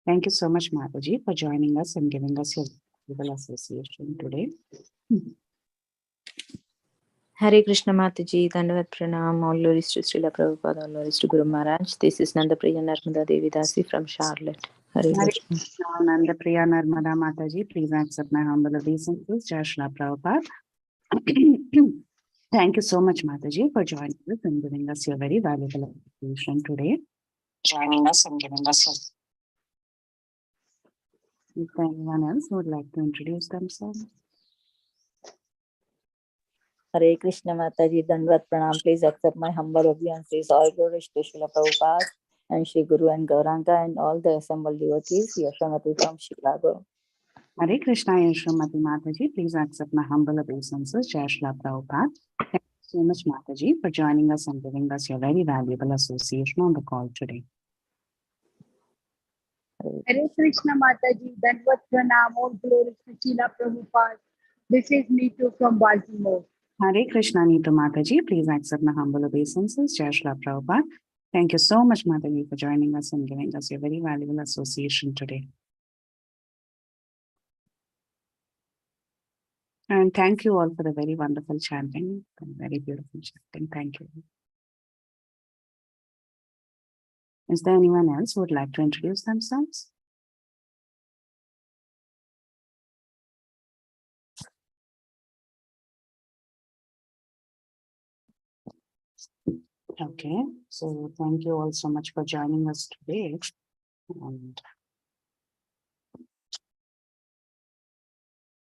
Thank you so much, Mataji, for joining us and giving us your valuable association today. Hare Krishna Mataji, Dandavat Pranam, all glories to Srila Prabhupada, all glories to Guru Maharaj. This is Nandapriya Narmada Devi Dasi from Charlotte. Hare Krishna. Nandapriya Narmada Mataji, please accept my humble obeisances. Jai Srila Prabhupada. Thank you so much, Mataji, for joining us and giving us your very valuable association today. Joining us and giving us your... Is there anyone else who would like to introduce themselves? Hare Krishna Mataji, Dandavat Pranam. Please accept my humble obeisances. All glories to Srila Prabhupada and Shri Guru and Gauranga and all the assembled devotees. Yashamati from Chicago. Hare Krishna Yashamati Mataji, please accept my humble obeisances. Jai Srila Prabhupada. Thank you so much, Mataji, for joining us and giving us your very valuable association on the call today. Hare Krishna Mataji, Dandavat Pranam, all glories to Srila Prabhupada. This is Neetu from Baltimore. Hare Krishna Neetu Mataji, please accept my humble obeisances. Jai Srila Prabhupada. Thank you so much, Mataji, for joining us and giving us your very valuable association today. And thank you all for the very wonderful chanting and very beautiful chanting. Thank you. Is there anyone else who would like to introduce themselves? Okay, so thank you all so much for joining us today. And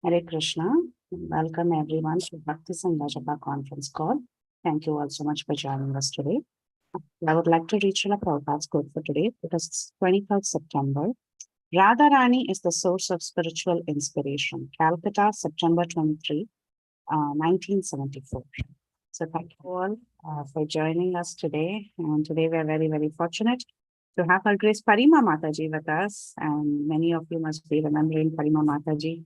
Hare Krishna, welcome everyone to Bhakti Sangha Japa conference call. Thank you all so much for joining us today. I would like to read Srila Prabhupada's quote for today because it's 23rd September. Radharani is the source of spiritual inspiration. Calcutta, September 23, 1974. So thank you all for joining us today. And today we are very, very fortunate to have our Grace Parima Mataji with us. And many of you must be remembering Parima Mataji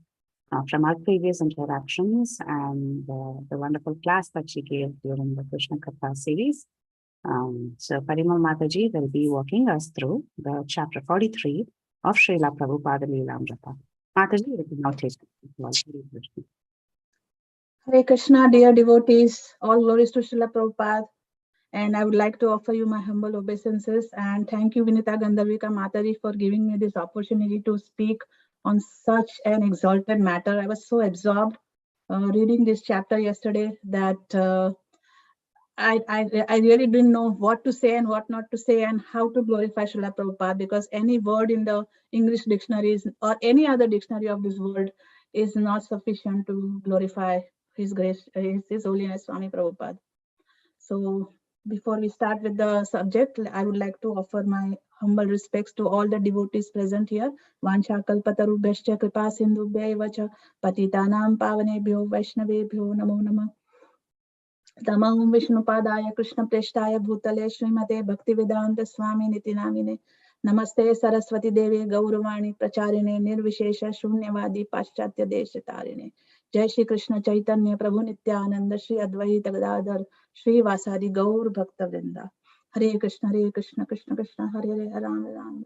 from our previous interactions and the wonderful class that she gave during the Krishna Katha series. So Parima Mataji will be walking us through the chapter 43 of Srila Prabhupada Lilamrta. Mataji, you can now take it. Hare Krishna, dear devotees, all glories to Srila Prabhupada. And I would like to offer you my humble obeisances and thank you, Vinita Gandharvika Mataji, for giving me this opportunity to speak on such an exalted matter. I was so absorbed reading this chapter yesterday that I really didn't know what to say and what not to say and how to glorify Srila Prabhupada, because any word in the English dictionaries or any other dictionary of this world is not sufficient to glorify His Grace, His Holiness Swami Prabhupada. So before we start with the subject, I would like to offer my humble respects to all the devotees present here. Vancha kalpatarubhyascha kripa sindhubhya cha patitanam pavanebhyo vaishnavebhyo namo namah. Tamahum Vishnupadaya Krishna Preshtaya Bhutale Srimate Bhaktivedanta Swami Niti Namine Namaste Saraswati Devi Gauravani Pracharine Nirvishesha Shunyavadi Paschatya Deshatarine Jai Shri Krishna Chaitanya Prabhu Nityananda Shri Advaita Gadadhar Shri Vasadi Gaur Bhakta Vrinda. Hare Krishna Krishna Krishna Hare Hare Ram Ram Ram.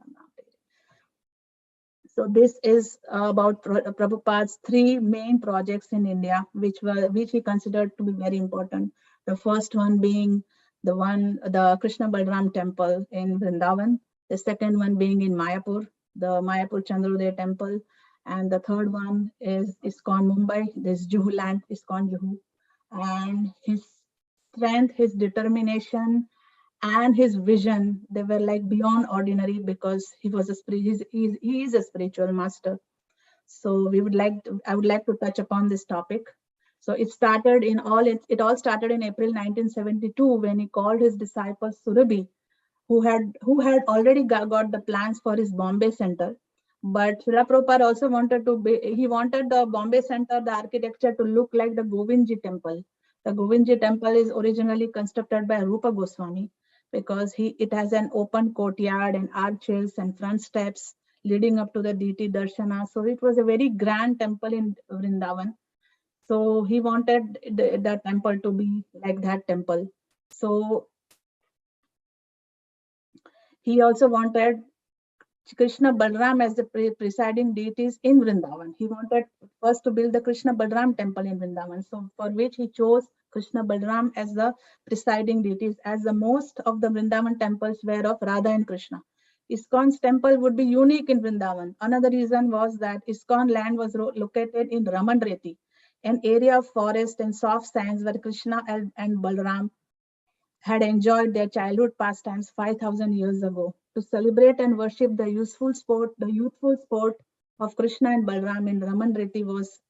So this is about Prabhupada's three main projects in India, which he considered to be very important. The first one being the Krishna Balram temple in Vrindavan. The second one being in Mayapur, the Mayapur Chandrodaya temple. And the third one is ISKCON Mumbai, this Juhu land, ISKCON Juhu. And his strength, his determination, and his vision, they were like beyond ordinary, because he is a spiritual master. So I would like to touch upon this topic. So it all started in April 1972 when he called his disciple Surabhi, who had already got the plans for his Bombay center. But Srila Prabhupada also wanted the Bombay center, the architecture, to look like the Govindji temple. The Govindji temple is originally constructed by Rupa Goswami, because it has an open courtyard and arches and front steps leading up to the deity Darshana. So it was a very grand temple in Vrindavan. So he wanted the temple to be like that temple. So he also wanted Krishna Balram as the presiding deities in Vrindavan. He wanted first to build the Krishna Balram temple in Vrindavan, so for which he chose Krishna Balram as the presiding deities, as the most of the Vrindavan temples were of Radha and Krishna. ISKCON's temple would be unique in Vrindavan. Another reason was that ISKCON land was located in Ramanreti, an area of forest and soft sands where Krishna and Balram had enjoyed their childhood pastimes 5,000 years ago. To celebrate and worship the youthful sport of Krishna and Balram in Ramanreti was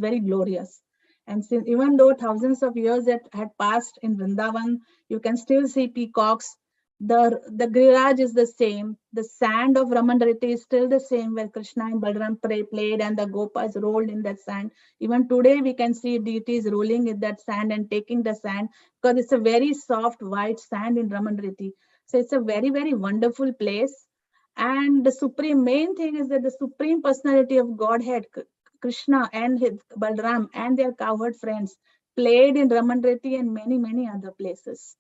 very glorious. And since, even though thousands of years had passed in Vrindavan, you can still see peacocks. The Giriraj is the same. The sand of Ramanreti is still the same, where Krishna and Balram played and the Gopas rolled in that sand. Even today, we can see deities rolling in that sand and taking the sand, because it's a very soft white sand in Ramanreti. So it's a very, very wonderful place. And the main thing is that the Supreme Personality of Godhead, Krishna and his Balram and their cowherd friends, played in Ramanreti and many, many other places.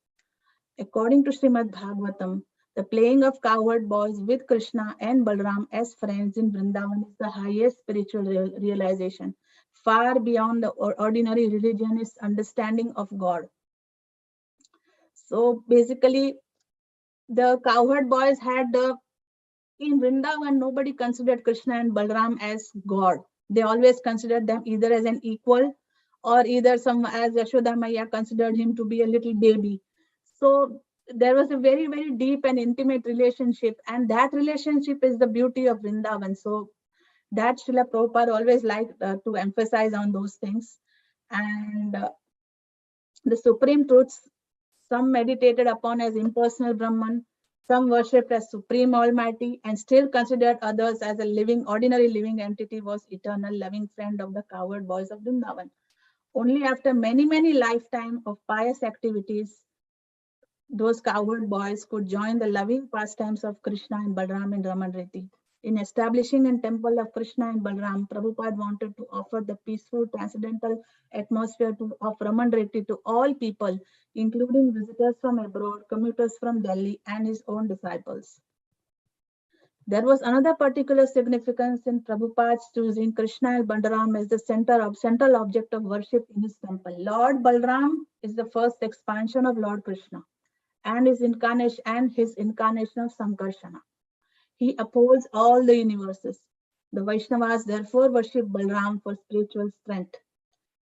According to Srimad Bhagavatam, the playing of cowherd boys with Krishna and Balram as friends in Vrindavan is the highest spiritual realization, far beyond the ordinary religionist understanding of God. So basically, the cowherd boys in Vrindavan, nobody considered Krishna and Balram as God. They always considered them either as an equal, or either as Yashoda Maya considered him to be a little baby. So there was a very, very deep and intimate relationship, and that relationship is the beauty of Vrindavan. So that Srila Prabhupada always liked to emphasize on those things. And the supreme truths, some meditated upon as impersonal Brahman, some worshipped as Supreme Almighty, and still considered others as a ordinary living entity, was eternal loving friend of the cowherd boys of Vrindavan. Only after many, many lifetimes of pious activities, those cowherd boys could join the loving pastimes of Krishna and Balram in Ramanreti. In establishing a temple of Krishna and Balram, Prabhupada wanted to offer the peaceful, transcendental atmosphere of Ramanreti to all people, including visitors from abroad, commuters from Delhi, and his own disciples. There was another particular significance in Prabhupada's choosing Krishna and Balram as the central object of worship in his temple. Lord Balram is the first expansion of Lord Krishna and his incarnation of Sankarsana. He upholds all the universes. The Vaishnavas therefore worship Balram for spiritual strength.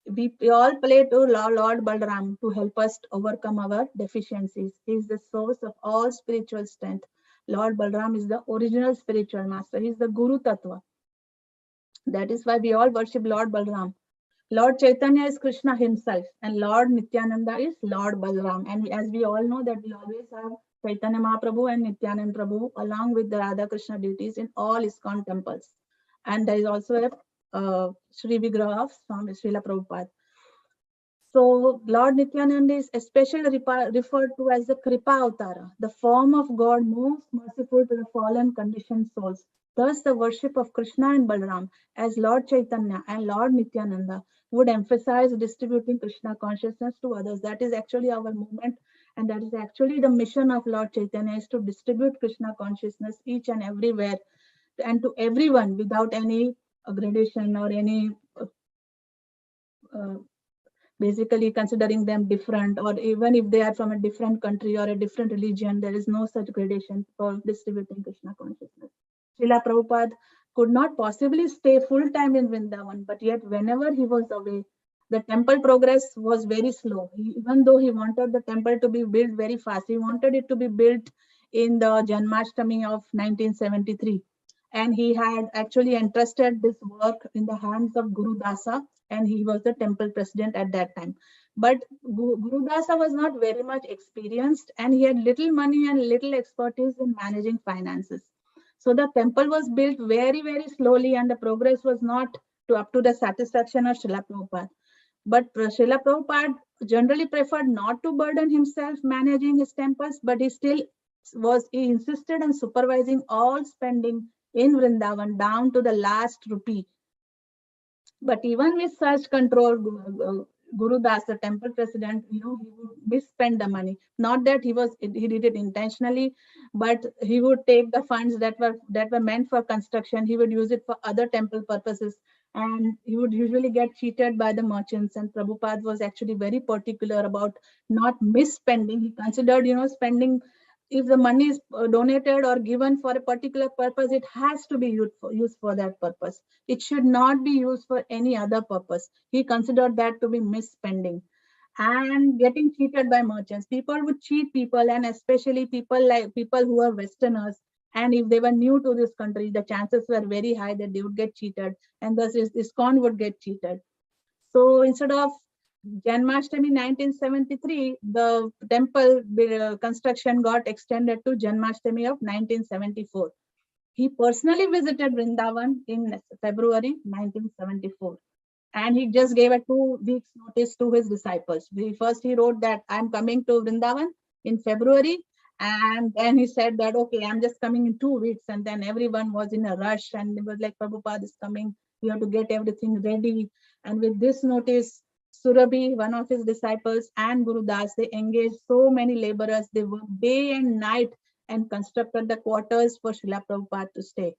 We all pray to Lord Balram to help us overcome our deficiencies. He is the source of all spiritual strength. Lord Balram is the original spiritual master. He is the Guru Tattva. That is why we all worship Lord Balram. Lord Chaitanya is Krishna himself, and Lord Nityananda is Lord Balram. And as we all know that we always have Chaitanya Mahaprabhu and Nityananda Prabhu along with the Radha Krishna deities in all ISKCON temples. And there is also a Sri Vigraha of Swami Srila Prabhupada. So Lord Nityananda is especially referred to as the Kripa Avtara, the form of God most merciful to the fallen conditioned souls. Thus, the worship of Krishna and Balram as Lord Chaitanya and Lord Nityananda would emphasize distributing Krishna consciousness to others. That is actually our movement, and that is actually the mission of Lord Chaitanya, is to distribute Krishna consciousness each and everywhere and to everyone without any gradation or any basically considering them different, or even if they are from a different country or a different religion, there is no such gradation for distributing Krishna consciousness. Srila Prabhupada could not possibly stay full time in Vrindavan, but yet whenever he was away, the temple progress was very slow. Even though he wanted the temple to be built very fast, he wanted it to be built in the Janmashtami of 1973. And he had actually entrusted this work in the hands of Guru Dasa, and he was the temple president at that time. But Guru Dasa was not very much experienced, and he had little money and little expertise in managing finances. So the temple was built very, very slowly, and the progress was not up to the satisfaction of Srila Prabhupada. But Srila Prabhupada generally preferred not to burden himself managing his temples, but he insisted on supervising all spending in Vrindavan down to the last rupee. But even with such control, Guru Das, the temple president, he would misspend the money. Not that he did it intentionally, but he would take the funds that were meant for construction. He would use it for other temple purposes, and he would usually get cheated by the merchants. And Prabhupada was actually very particular about not misspending. He considered, spending. If the money is donated or given for a particular purpose, it has to be used for that purpose. It should not be used for any other purpose. He considered that to be misspending and getting cheated by merchants. People would cheat people, and especially people who are Westerners. And if they were new to this country, the chances were very high that they would get cheated, and thus ISKCON would get cheated. So instead of Janmashtami 1973, the temple construction got extended to Janmashtami of 1974. He personally visited Vrindavan in February 1974. And he just gave a 2 weeks notice to his disciples. First he wrote that I'm coming to Vrindavan in February. And then he said that, okay, I'm just coming in 2 weeks. And then everyone was in a rush and it was like, Prabhupada is coming. We have to get everything ready. And with this notice, Surabhi, one of his disciples, and Guru Das, they engaged so many laborers. They worked day and night and constructed the quarters for Srila Prabhupada to stay.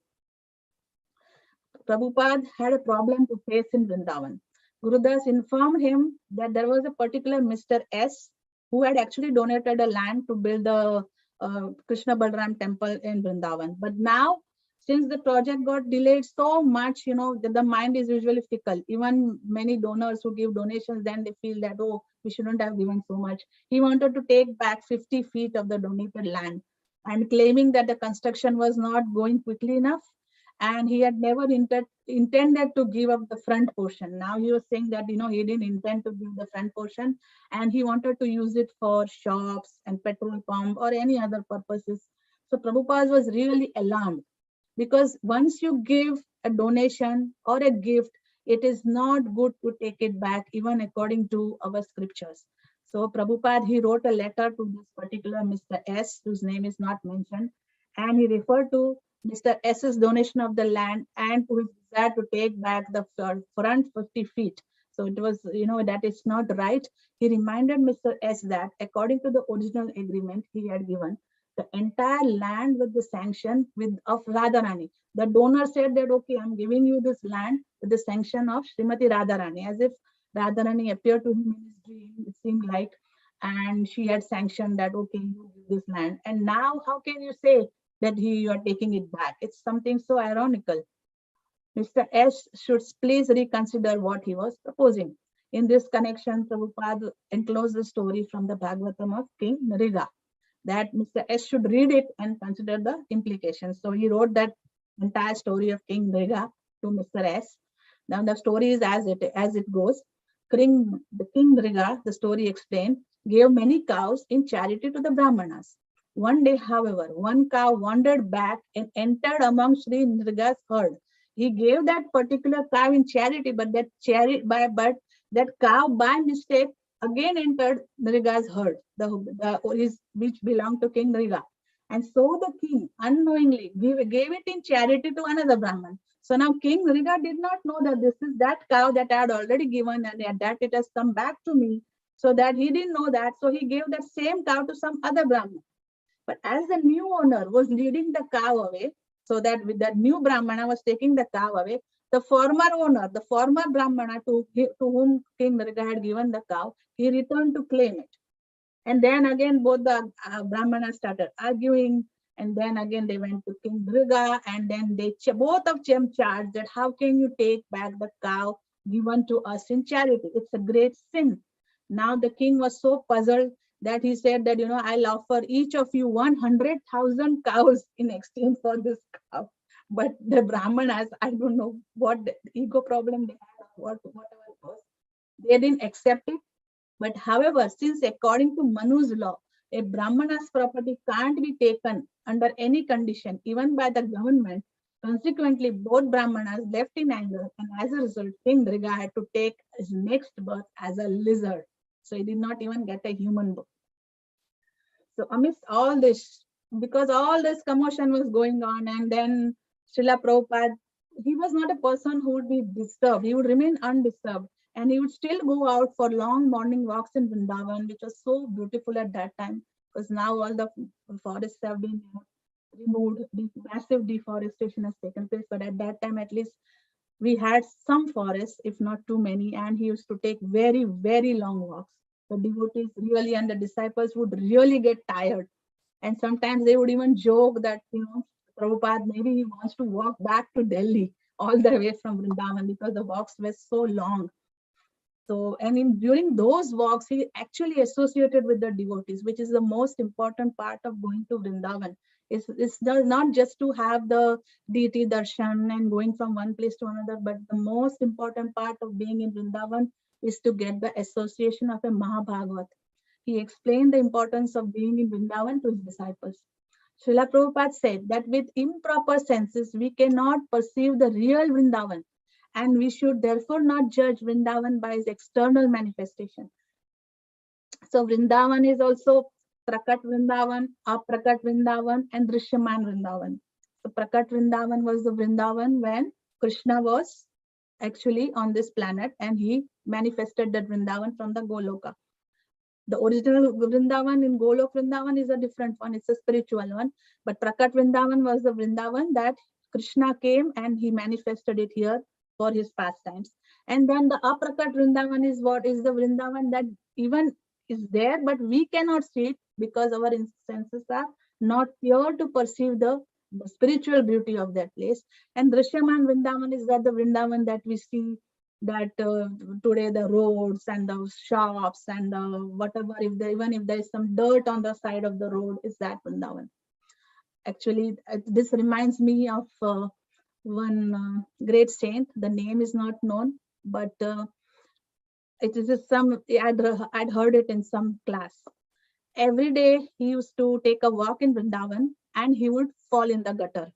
Prabhupada had a problem to face in Vrindavan. Gurudas informed him that there was a particular Mr. S who had actually donated a land to build the Krishna Balram temple in Vrindavan. But now, since the project got delayed so much, that the mind is usually fickle. Even many donors who give donations, then they feel that, oh, we shouldn't have given so much. He wanted to take back 50 feet of the donated land and claiming that the construction was not going quickly enough. And he had never intended to give up the front portion. Now he was saying that, he didn't intend to give the front portion and he wanted to use it for shops and petrol pump or any other purposes. So Prabhupada was really alarmed because once you give a donation or a gift, it is not good to take it back, even according to our scriptures. So Prabhupada, he wrote a letter to this particular Mr. S, whose name is not mentioned, and he referred to Mr. S's donation of the land and to his desire to take back the front 50 feet. So it was, that is not right. He reminded Mr. S that according to the original agreement he had given, the entire land with the sanction of Radharani. The donor said that, okay, I'm giving you this land with the sanction of Srimati Radharani, as if Radharani appeared to him in his dream, it seemed like, and she had sanctioned that, okay, you give this land. And now how can you say that you are taking it back? It's something so ironical. Mr. S should please reconsider what he was proposing. In this connection, Prabhupada enclosed the story from the Bhagavatam of King Nriga, that Mr. S should read it and consider the implications. So he wrote that entire story of King Nriga to Mr. S. Now the story is as it goes. The King Nriga, the story explained, gave many cows in charity to the Brahmanas. One day, however, one cow wandered back and entered among Sri Nriga's herd. He gave that particular cow in charity, but that cow by mistake again entered Nriga's herd, which belonged to King Nriga. And so the king unknowingly gave it in charity to another Brahman. So now King Nriga did not know that this is that cow that I had already given and that it has come back to me. So that he didn't know that. So he gave that same cow to some other Brahman. But as the new owner was leading the cow away, so that with that new Brahmana was taking the cow away, the former owner, the former Brahmana to whom King Nriga had given the cow, he returned to claim it. And then again, both the Brahmanas started arguing. And then again, they went to King Nriga, and then both of them charged that how can you take back the cow given to us in charity? It's a great sin. Now the king was so puzzled that he said that, I'll offer each of you 100,000 cows in exchange for this cow. But the Brahmanas, I don't know what ego problem they had, whatever it was, they didn't accept it. But however, since according to Manu's law, a Brahmana's property can't be taken under any condition, even by the government, consequently, both Brahmanas left in anger, and as a result, King Nriga had to take his next birth as a lizard. So he did not even get a human birth. So amidst all this, because all this commotion was going on, and then Srila Prabhupada, he was not a person who would be disturbed. He would remain undisturbed. And he would still go out for long morning walks in Vrindavan, which was so beautiful at that time, because now all the forests have been removed, massive deforestation has taken place. But at that time, at least, we had some forests, if not too many, and he used to take very, very long walks. The devotees really and the disciples would really get tired. And sometimes they would even joke that, Prabhupada, maybe he wants to walk back to Delhi all the way from Vrindavan because the walks were so long. So, and during those walks, he actually associated with the devotees, which is the most important part of going to Vrindavan. It's not just to have the deity darshan and going from one place to another, but the most important part of being in Vrindavan is to get the association of a Mahabhagavat. He explained the importance of being in Vrindavan to his disciples. Srila Prabhupada said that with improper senses, we cannot perceive the real Vrindavan, and we should therefore not judge Vrindavan by its external manifestation. So Vrindavan is also Prakat Vrindavan, Aprakat Vrindavan, and Drishyaman Vrindavan. So Prakat Vrindavan was the Vrindavan when Krishna was actually on this planet, and he manifested that Vrindavan from the Goloka. The original Vrindavan in Golok Vrindavan is a different one. It's a spiritual one. But Prakat Vrindavan was the Vrindavan that Krishna came and he manifested it here for his pastimes. And then the Aprakat Vrindavan is what is the Vrindavan that even is there, but we cannot see it because our senses are not pure to perceive the spiritual beauty of that place. And Drishyaman Vrindavan is that the Vrindavan that we see, that today the roads and the shops and whatever, even if there is some dirt on the side of the road, is that Vrindavan. Actually, this reminds me of one great saint. The name is not known, but it is I'd heard it in some class. Every day he used to take a walk in Vrindavan and he would fall in the gutter.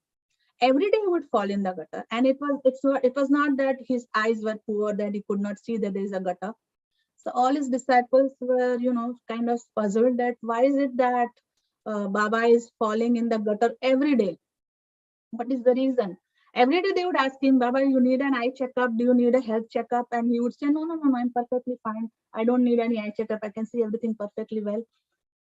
Every day he would fall in the gutter, and it was not that his eyes were poor, that he could not see that there is a gutter. So all his disciples were, kind of puzzled that why is it that Baba is falling in the gutter every day? What is the reason? Every day they would ask him, Baba, you need an eye checkup? Do you need a health checkup? And he would say, no, I'm perfectly fine. I don't need any eye checkup. I can see everything perfectly well.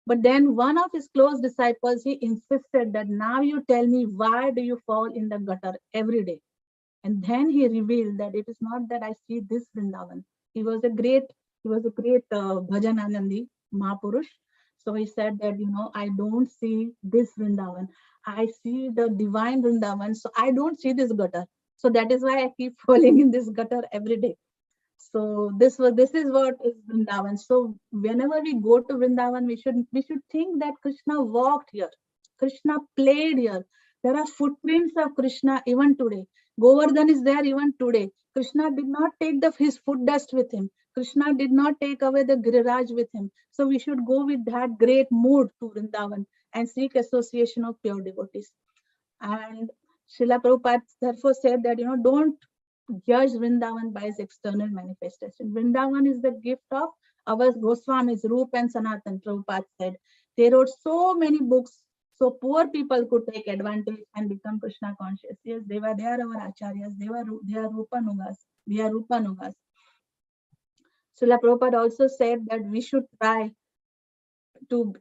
But then one of his close disciples, he insisted that now you tell me, why do you fall in the gutter every day? And then he revealed that it is not that I see this Vrindavan. He was a great Bhajan Anandi Mahapurush. So he said that, I don't see this Vrindavan. I see the divine Vrindavan. So I don't see this gutter. So that is why I keep falling in this gutter every day. So this is what is Vrindavan. So whenever we go to Vrindavan, we should think that Krishna walked here, Krishna played here. There are footprints of Krishna even today. Govardhan is there even today. Krishna did not take his foot dust with him. Krishna did not take away the Giriraj with him. So we should go with that great mood to Vrindavan and seek association of pure devotees. And Srila Prabhupada therefore said that, don't judge Vrindavan by its external manifestation. Vrindavan is the gift of our Goswamis, Rup and Sanatan. Prabhupada said they wrote so many books so poor people could take advantage and become Krishna conscious. Yes, they are our acharyas. They are Rupanugas. We are Rupanugas. Srila Prabhupada also said that we should try to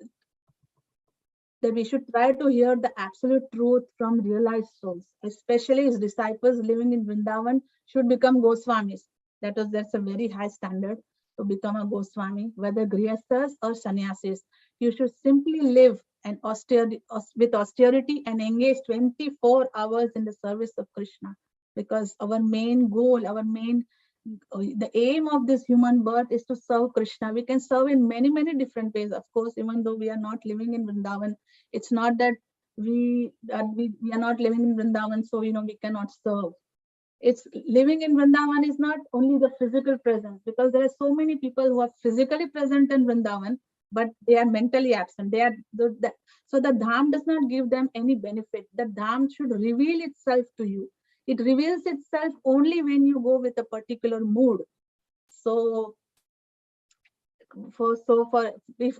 hear the absolute truth from realized souls, especially his disciples living in Vrindavan should become Goswamis. That's a very high standard to become a Goswami, whether Grihasthas or Sannyasis. You should simply live with austerity and engage 24 hours in the service of Krishna, because our main goal, the aim of this human birth is to serve Krishna. We can serve in many, many different ways. Of course, even though we are not living in Vrindavan, it's not that we are not living in Vrindavan, so we cannot serve. It's living in Vrindavan is not only the physical presence, because there are so many people who are physically present in Vrindavan, but they are mentally absent. So the dham does not give them any benefit. The dham should reveal itself to you. It reveals itself only when you go with a particular mood. So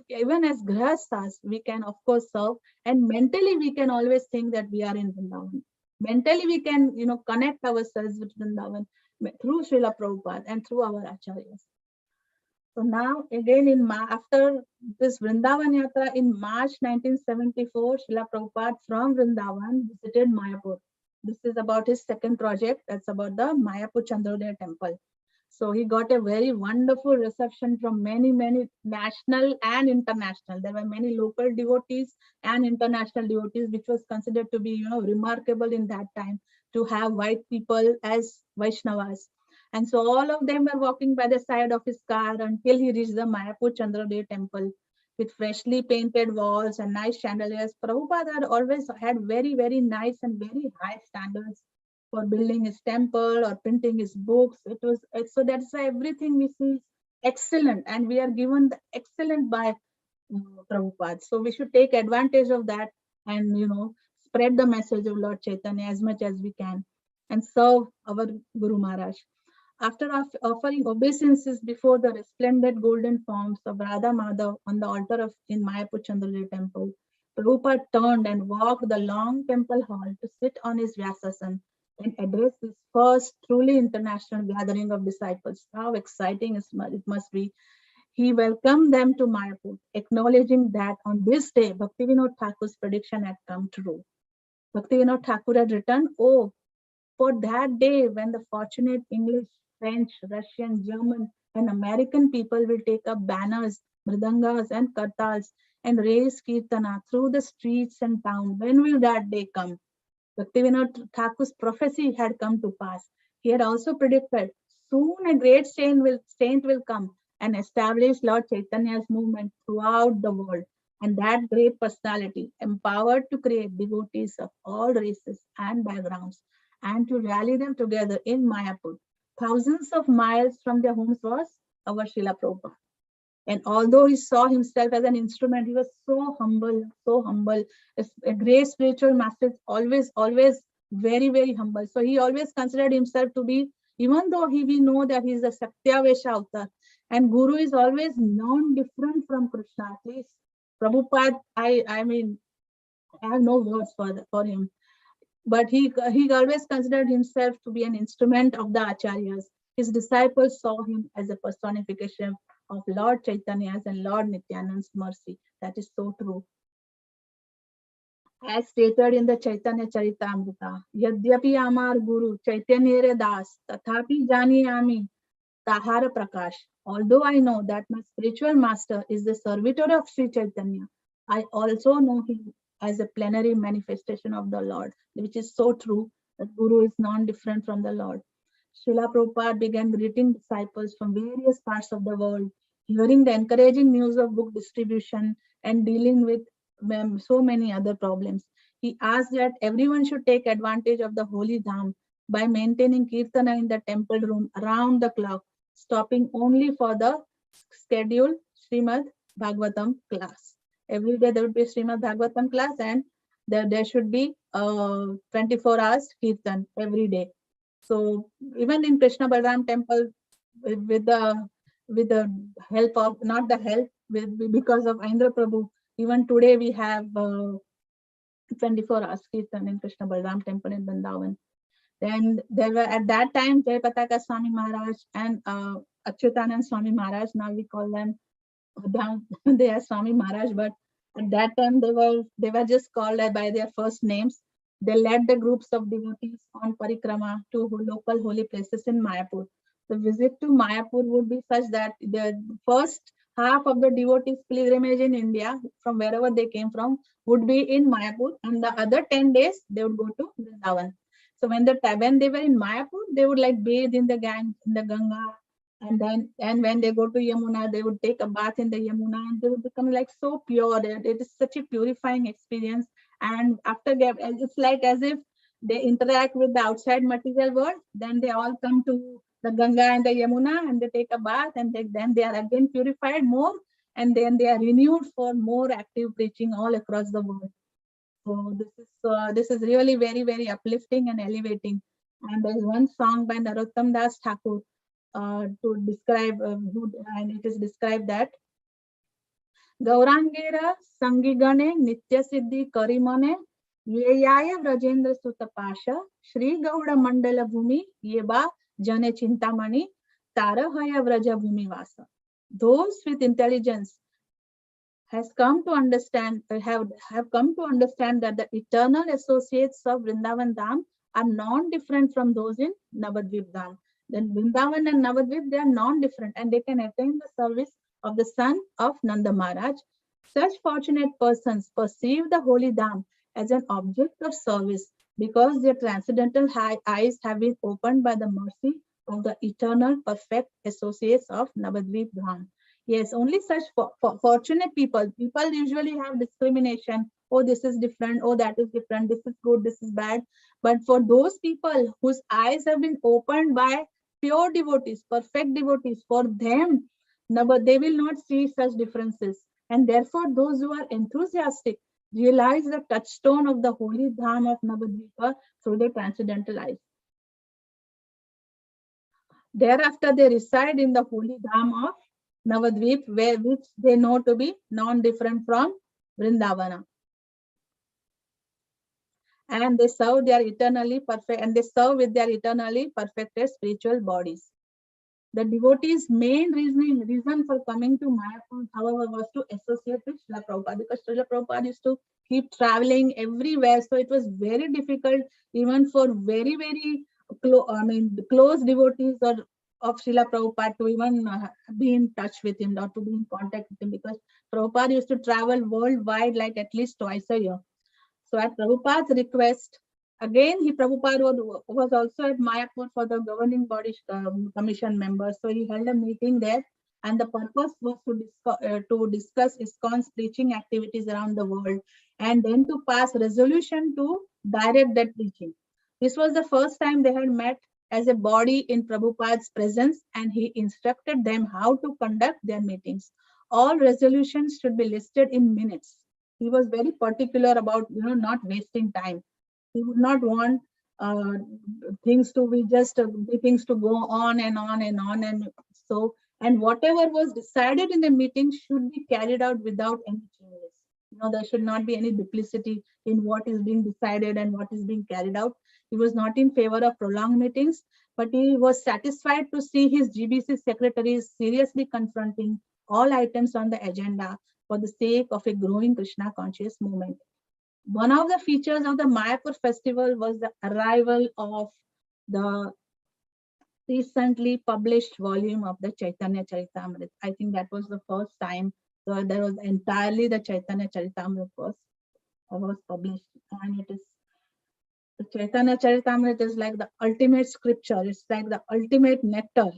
even as grihasthas, we can of course serve, and mentally we can always think that we are in Vrindavan. Mentally we can connect ourselves with Vrindavan. through Srila Prabhupada and through our acharyas. So now again after this Vrindavan Yatra in March 1974, Srila Prabhupada from Vrindavan visited Mayapur. This is about his second project. That's about the Mayapur Chandrodaya temple. So he got a very wonderful reception from many national and international. There were many local devotees and international devotees, which was considered to be, remarkable in that time to have white people as Vaishnavas. And so all of them were walking by the side of his car until he reached the Mayapur Chandrodaya temple with freshly painted walls and nice chandeliers. Prabhupada had always had very nice and very high standards for building his temple or printing his books. So that's why everything we see is excellent, and we are given the excellent by Prabhupada. So we should take advantage of that and spread the message of Lord Chaitanya as much as we can and serve our Guru Maharaj. After offering obeisances before the resplendent golden forms of Radha Madhav on the altar in Mayapur Chandrodaya temple, Prabhupada turned and walked the long temple hall to sit on his Vyasasan and address his first truly international gathering of disciples. How exciting it must be. He welcomed them to Mayapur, acknowledging that on this day, Bhaktivinoda Thakur's prediction had come true. Bhaktivinoda Thakur had written, "Oh, for that day when the fortunate English, French, Russian, German, and American people will take up banners, mridangas, and kartals and raise kirtana through the streets and town. When will that day come?" Bhaktivinoda Thakur's prophecy had come to pass. He had also predicted, soon a great saint will come and establish Lord Chaitanya's movement throughout the world. And that great personality, empowered to create devotees of all races and backgrounds, and to rally them together in Mayapur, thousands of miles from their homes, was our Srila Prabhupada. And although he saw himself as an instrument, he was so humble, so humble. A great spiritual master is always very humble. So he always considered himself to be, even though we know that he is a Satyavesha avatar, and Guru is always non-different from Krishna. At least Prabhupada, I mean, I have no words for him. But he always considered himself to be an instrument of the acharyas. His disciples saw him as a personification of Lord Chaitanya's and Lord Nityananda's mercy. That is so true. As stated in the Chaitanya Charitamrita, Yadyapi Amar Guru Chaitanya Das, Tathapi Jani Ami Tahara Prakash. Although I know that my spiritual master is the servitor of Sri Chaitanya, I also know him as a plenary manifestation of the Lord, which is so true that Guru is non-different from the Lord. Srila Prabhupada began greeting disciples from various parts of the world, hearing the encouraging news of book distribution and dealing with so many other problems. He asked that everyone should take advantage of the holy dham by maintaining kirtana in the temple room around the clock, stopping only for the scheduled Srimad Bhagavatam class. Every day there would be a Srimad Bhagavatam class, and there should be 24 hours kirtan every day. So even in Krishna Balaram temple, with the help of, not the help, because of Indra Prabhu, even today we have 24 hours kirtan in Krishna Balaram temple in Vrindavan. Then there were at that time Jayapataka Swami Maharaj and Achyutanand Swami Maharaj. Now we call them they are Swami Maharaj, but at that time they were just called by their first names. They led the groups of devotees on parikrama to local holy places in Mayapur. The visit to Mayapur would be such that the first half of the devotees' pilgrimage in India, from wherever they came from, would be in Mayapur, and the other 10 days they would go to Vrindavan. So when they were in Mayapur, they would like bathe in the Ganga, and when they go to Yamuna, they would take a bath in the Yamuna, and they would become like so pure. It is such a purifying experience. And after that, it's like as if they interact with the outside material world. Then they all come to the Ganga and the Yamuna, and they take a bath, and then they are again purified more, and then they are renewed for more active preaching all across the world. So this is really very uplifting and elevating. And there is one song by Narottam Das Thakur to describe, and it is described that Gaurangera Sangigane Nitya Siddhi Karimane Yeyaya Vrajendra Sutapasha Shri Gauda Mandala Bhumi Yeba Jane Chintamani, Tarahaya Vraja Bhumivasa. Those with intelligence have come to understand that the eternal associates of Vrindavan Dham are non-different from those in Navadvip Dham. Then Vrindavan and Navadvip, they are non-different, and they can attain the service of the son of Nanda Maharaj. Such fortunate persons perceive the holy Dham as an object of service because their transcendental eyes have been opened by the mercy of the eternal perfect associates of Navadvip Dham. Yes, only such fortunate people. People usually have discrimination. Oh, this is different. Oh, that is different. This is good. This is bad. But for those people whose eyes have been opened by pure devotees, perfect devotees, for them, they will not see such differences. And therefore, those who are enthusiastic realize the touchstone of the holy Dham of Navadvipa through their transcendental eyes. Thereafter, they reside in the holy Dham of Navadvip, which they know to be non-different from Vrindavana. And they serve their eternally perfect, and they serve with their eternally perfected spiritual bodies. The devotees' main reason for coming to Mayapur, however, was to associate with Srila Prabhupada, because Srila Prabhupada used to keep traveling everywhere. So it was very difficult, even for very, very close devotees of Srila Prabhupada to even be in touch with him or to be in contact with him, because Prabhupada used to travel worldwide like at least twice a year. So at Prabhupada's request, again, Prabhupada was also at Mayapur for the governing body commission members. So he held a meeting there, and the purpose was to discuss ISKCON's preaching activities around the world, and then to pass resolution to direct that preaching. This was the first time they had met as a body in Prabhupada's presence, and he instructed them how to conduct their meetings. All resolutions should be listed in minutes. He was very particular about not wasting time. He would not want things to be just meetings to go on and on and on, and whatever was decided in the meeting should be carried out without any changes. There should not be any duplicity in what is being decided and what is being carried out. He was not in favor of prolonged meetings, but he was satisfied to see his GBC secretaries seriously confronting all items on the agenda for the sake of a growing Krishna conscious movement. One of the features of the Mayapur festival was the arrival of the recently published volume of the Chaitanya Charitamrita. I think that was the first time there was entirely the Chaitanya Charitamrita was published, and it is the Chaitanya Charitamrita is like the ultimate scripture. It's like the ultimate nectar.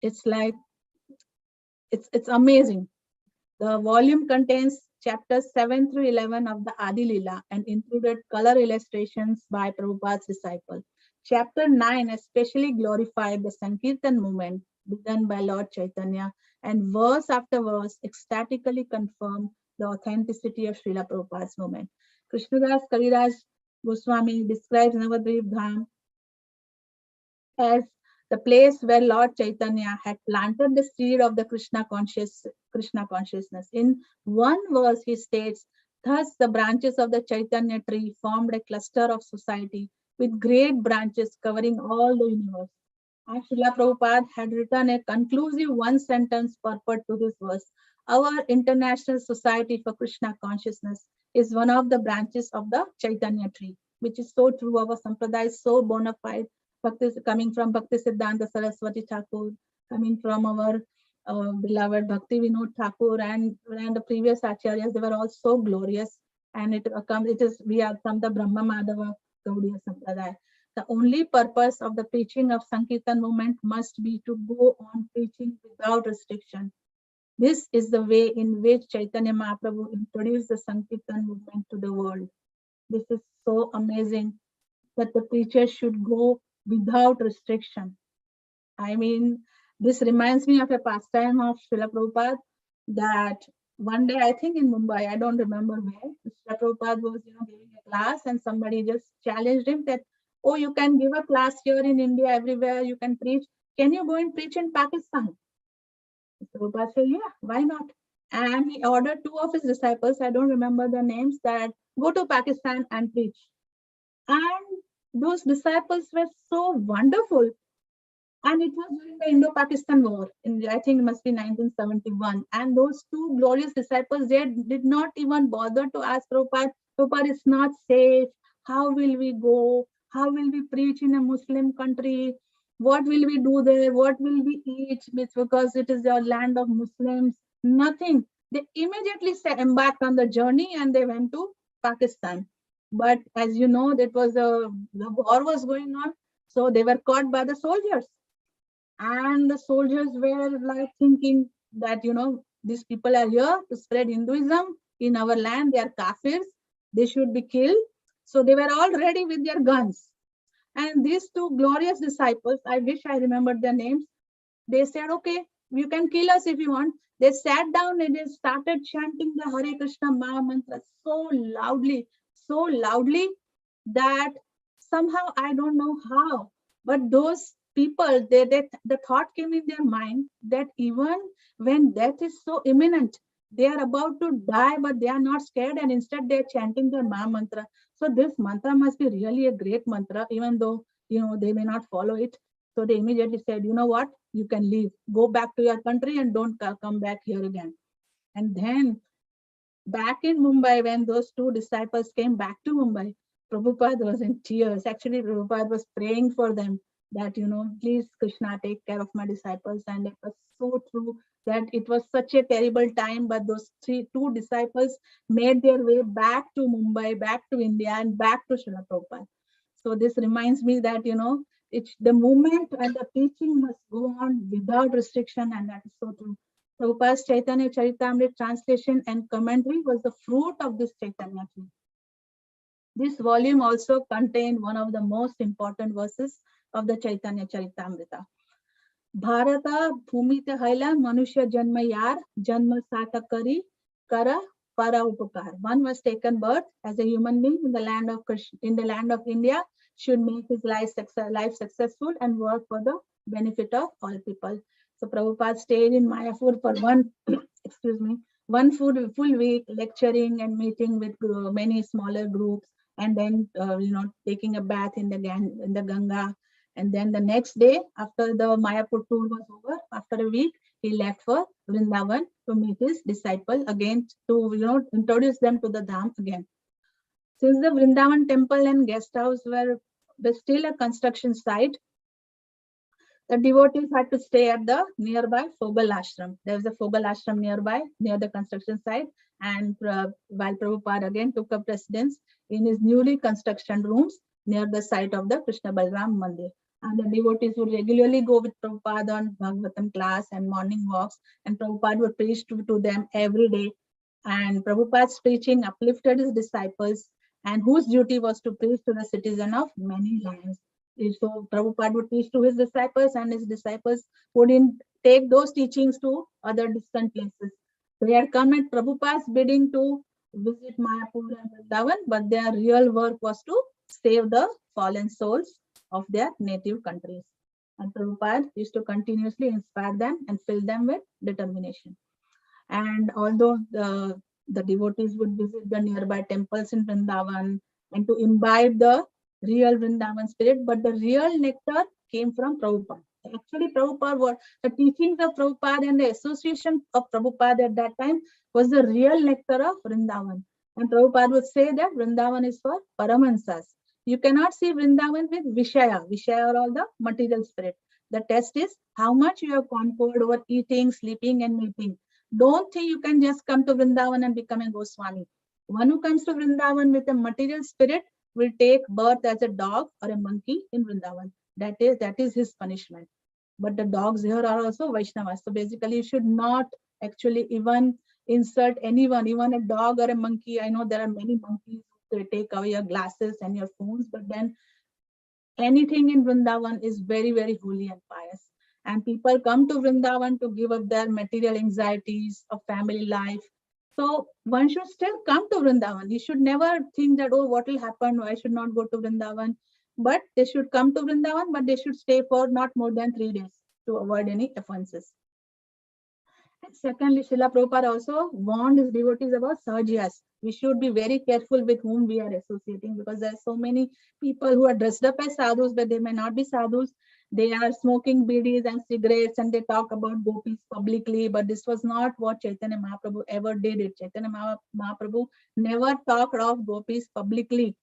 It's like it's amazing. The volume contains chapters 7 through 11 of the Adi Lila and included color illustrations by Prabhupada's disciple. Chapter 9 especially glorified the Sankirtan movement begun by Lord Chaitanya, and verse after verse ecstatically confirmed the authenticity of Srila Prabhupada's movement. Krishnadas Kaviraj Goswami describes Navadvip Dham as the place where Lord Chaitanya had planted the seed of the Krishna consciousness. In one verse, he states, "Thus the branches of the Chaitanya tree formed a cluster of society with great branches covering all the universe." And Srila Prabhupada had written a conclusive one-sentence purport to this verse. Our International Society for Krishna Consciousness is one of the branches of the Chaitanya tree, which is so true. Our Sampradaya is so bona fide. Bhakti, coming from Bhakti Siddhanta Saraswati Thakur, coming from our beloved Bhakti Vinod Thakur, and the previous acharyas, they were all so glorious. And we are from the Brahma Madhava Gaudiya Sampradaya. The only purpose of the preaching of Sankirtan movement must be to go on preaching without restriction. This is the way in which Chaitanya Mahaprabhu introduced the Sankirtan movement to the world. This is so amazing that the preacher should go without restriction. I mean, this reminds me of a pastime of Srila Prabhupada, that one day, I think in Mumbai, I don't remember where, Srila Prabhupada was giving a class, and somebody just challenged him that, "Oh, you can give a class here in India, everywhere, you can preach. Can you go and preach in Pakistan?" Prabhupada said, "Yeah, why not?" And he ordered two of his disciples, I don't remember the names, that go to Pakistan and preach. And those disciples were so wonderful. And it was during the Indo-Pakistan War, I think it must be 1971. And those two glorious disciples, they did not even bother to ask Prabhupada, Prabhupada, it's not safe. How will we go? How will we preach in a Muslim country? What will we do there? What will we eat? Because it is the land of Muslims. Nothing. They immediately embarked on the journey and they went to Pakistan. But as you know, that was the war was going on. So they were caught by the soldiers. And the soldiers were like thinking that, these people are here to spread Hinduism in our land. They are kafirs. They should be killed. So they were all ready with their guns. And these two glorious disciples, I wish I remembered their names. They said, okay, you can kill us if you want. They sat down and they started chanting the Hare Krishna Maha Mantra so loudly that somehow, I don't know how, but those people, the thought came in their mind that even when death is so imminent, they are about to die, but they are not scared, and instead they are chanting the Maha Mantra. So this mantra must be really a great mantra, even though they may not follow it. So they immediately said, you know what, you can leave, go back to your country and don't come back here again. And then back in Mumbai, when those two disciples came back to Mumbai, Prabhupada was in tears. Actually, Prabhupada was praying for them that, please, Krishna, take care of my disciples. And it was so true that it was such a terrible time, but those two disciples made their way back to Mumbai, back to India, and back to Srila Prabhupada. So this reminds me that, the movement and the teaching must go on without restriction, and that is so true. Prabhupada's Chaitanya Charitamrita translation and commentary was the fruit of this Chaitanya tree. This volume also contained one of the most important verses of the Chaitanya Charitamrita. Bharata bhumite haila manusya janma yar janma satakari kara para upakar. One was taken birth as a human being in the land of India, should make his life successful and work for the benefit of all people. So Prabhupada stayed in Mayapur for one full week, lecturing and meeting with many smaller groups, and then taking a bath in the Ganga. And then the next day, after the Mayapur tour was over, after a week, he left for Vrindavan to meet his disciple again, to introduce them to the Dham again. Since the Vrindavan temple and guest house were still a construction site, the devotees had to stay at the nearby Fogal Ashram. There was a Fogal Ashram nearby, near the construction site. And while Prabhupada again took up residence in his newly construction rooms near the site of the Krishna Balram Mandir. And the devotees would regularly go with Prabhupada on Bhagavatam class and morning walks. And Prabhupada would preach to them every day. And Prabhupada's preaching uplifted his disciples, and whose duty was to preach to the citizen of many lands. So Prabhupada would teach to his disciples, and his disciples would take those teachings to other distant places. They had come at Prabhupada's bidding to visit Mayapur and Vrindavan, but their real work was to save the fallen souls of their native countries. And Prabhupada used to continuously inspire them and fill them with determination. And although the devotees would visit the nearby temples in Vrindavan and to imbibe the real Vrindavan spirit, but the real nectar came from Prabhupada. Actually, the teachings of Prabhupada and the association of Prabhupada at that time was the real nectar of Vrindavan. And Prabhupada would say that Vrindavan is for Paramahansas. You cannot see Vrindavan with Vishaya. Vishaya are all the material spirit. The test is how much you have conquered over eating, sleeping, and meeting. Don't think you can just come to Vrindavan and become a Goswami. One who comes to Vrindavan with a material spirit will take birth as a dog or a monkey in Vrindavan. That is his punishment. But the dogs here are also Vaishnavas. So basically, you should not actually even insult anyone, even a dog or a monkey. I know there are many monkeys who take away your glasses and your phones, but then anything in Vrindavan is very, very holy and pious. And people come to Vrindavan to give up their material anxieties of family life. So one should still come to Vrindavan. You should never think that, oh, what will happen? I should not go to Vrindavan. But they should come to Vrindavan, but they should stay for not more than 3 days to avoid any offenses. And secondly, Srila Prabhupada also warned his devotees about Sahajiyas. We should be very careful with whom we are associating, because there are so many people who are dressed up as sadhus, but they may not be sadhus. They are smoking bidis and cigarettes, and they talk about gopis publicly. But this was not what Chaitanya Mahaprabhu ever did. It Chaitanya Mahaprabhu never talked of gopis publicly.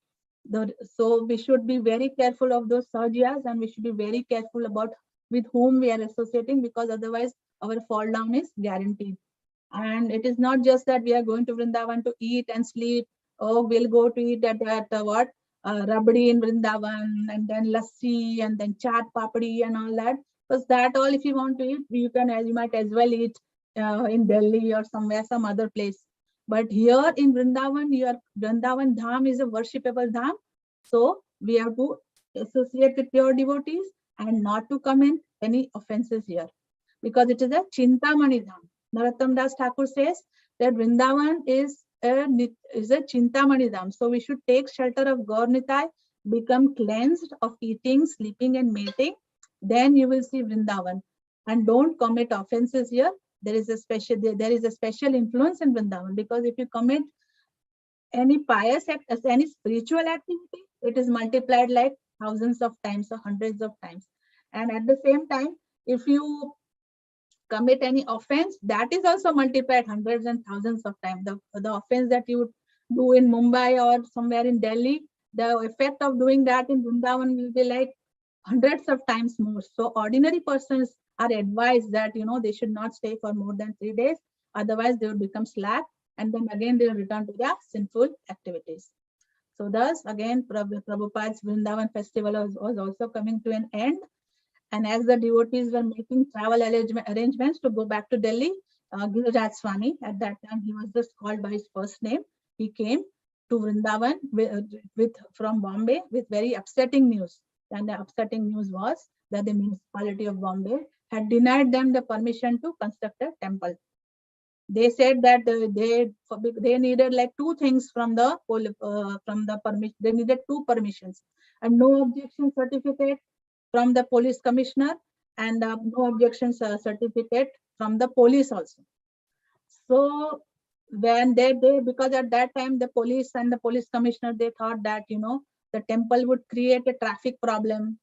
So we should be very careful of those sahajas, and we should be very careful about with whom we are associating, because otherwise our fall down is guaranteed. And it is not just that we are going to Vrindavan to eat and sleep. Oh, we'll go to eat at what? Rabdi in Vrindavan, and then lassi, and then chaat papdi and all that. Because that all, if you want to eat, you might as well eat in Delhi or somewhere, some other place. But here in Vrindavan, Vrindavan Dham is a worshipable Dham. So we have to associate with pure devotees and not to commit any offenses here, because it is a Chintamani Dham. Narottam Das Thakur says that Vrindavan is a Chintamani Dham. So we should take shelter of Gaur Nitai, become cleansed of eating, sleeping, and mating. Then you will see Vrindavan. And don't commit offenses here. There is a special influence in Vrindavan, because if you commit any pious act, any spiritual activity, it is multiplied like thousands of times or hundreds of times. And at the same time, if you commit any offense, that is also multiplied hundreds and thousands of times. The offense that you would do in Mumbai or somewhere in Delhi, the effect of doing that in Vrindavan will be like hundreds of times more. So ordinary persons are advised that they should not stay for more than 3 days, otherwise they will become slack, and then again they will return to their sinful activities. So thus again Prabhupada's Vrindavan festival was also coming to an end. And as the devotees were making travel arrangements to go back to Delhi, Giriraj Swami, at that time he was just called by his first name, he came to Vrindavan from Bombay with very upsetting news. And the upsetting news was that the municipality of Bombay had denied them the permission to construct a temple. They said that they needed like two things from the permission. They needed two permissions: a no objection certificate from the police commissioner, and no objection certificate from the police also. So when they because at that time the police and the police commissioner, they thought that the temple would create a traffic problem,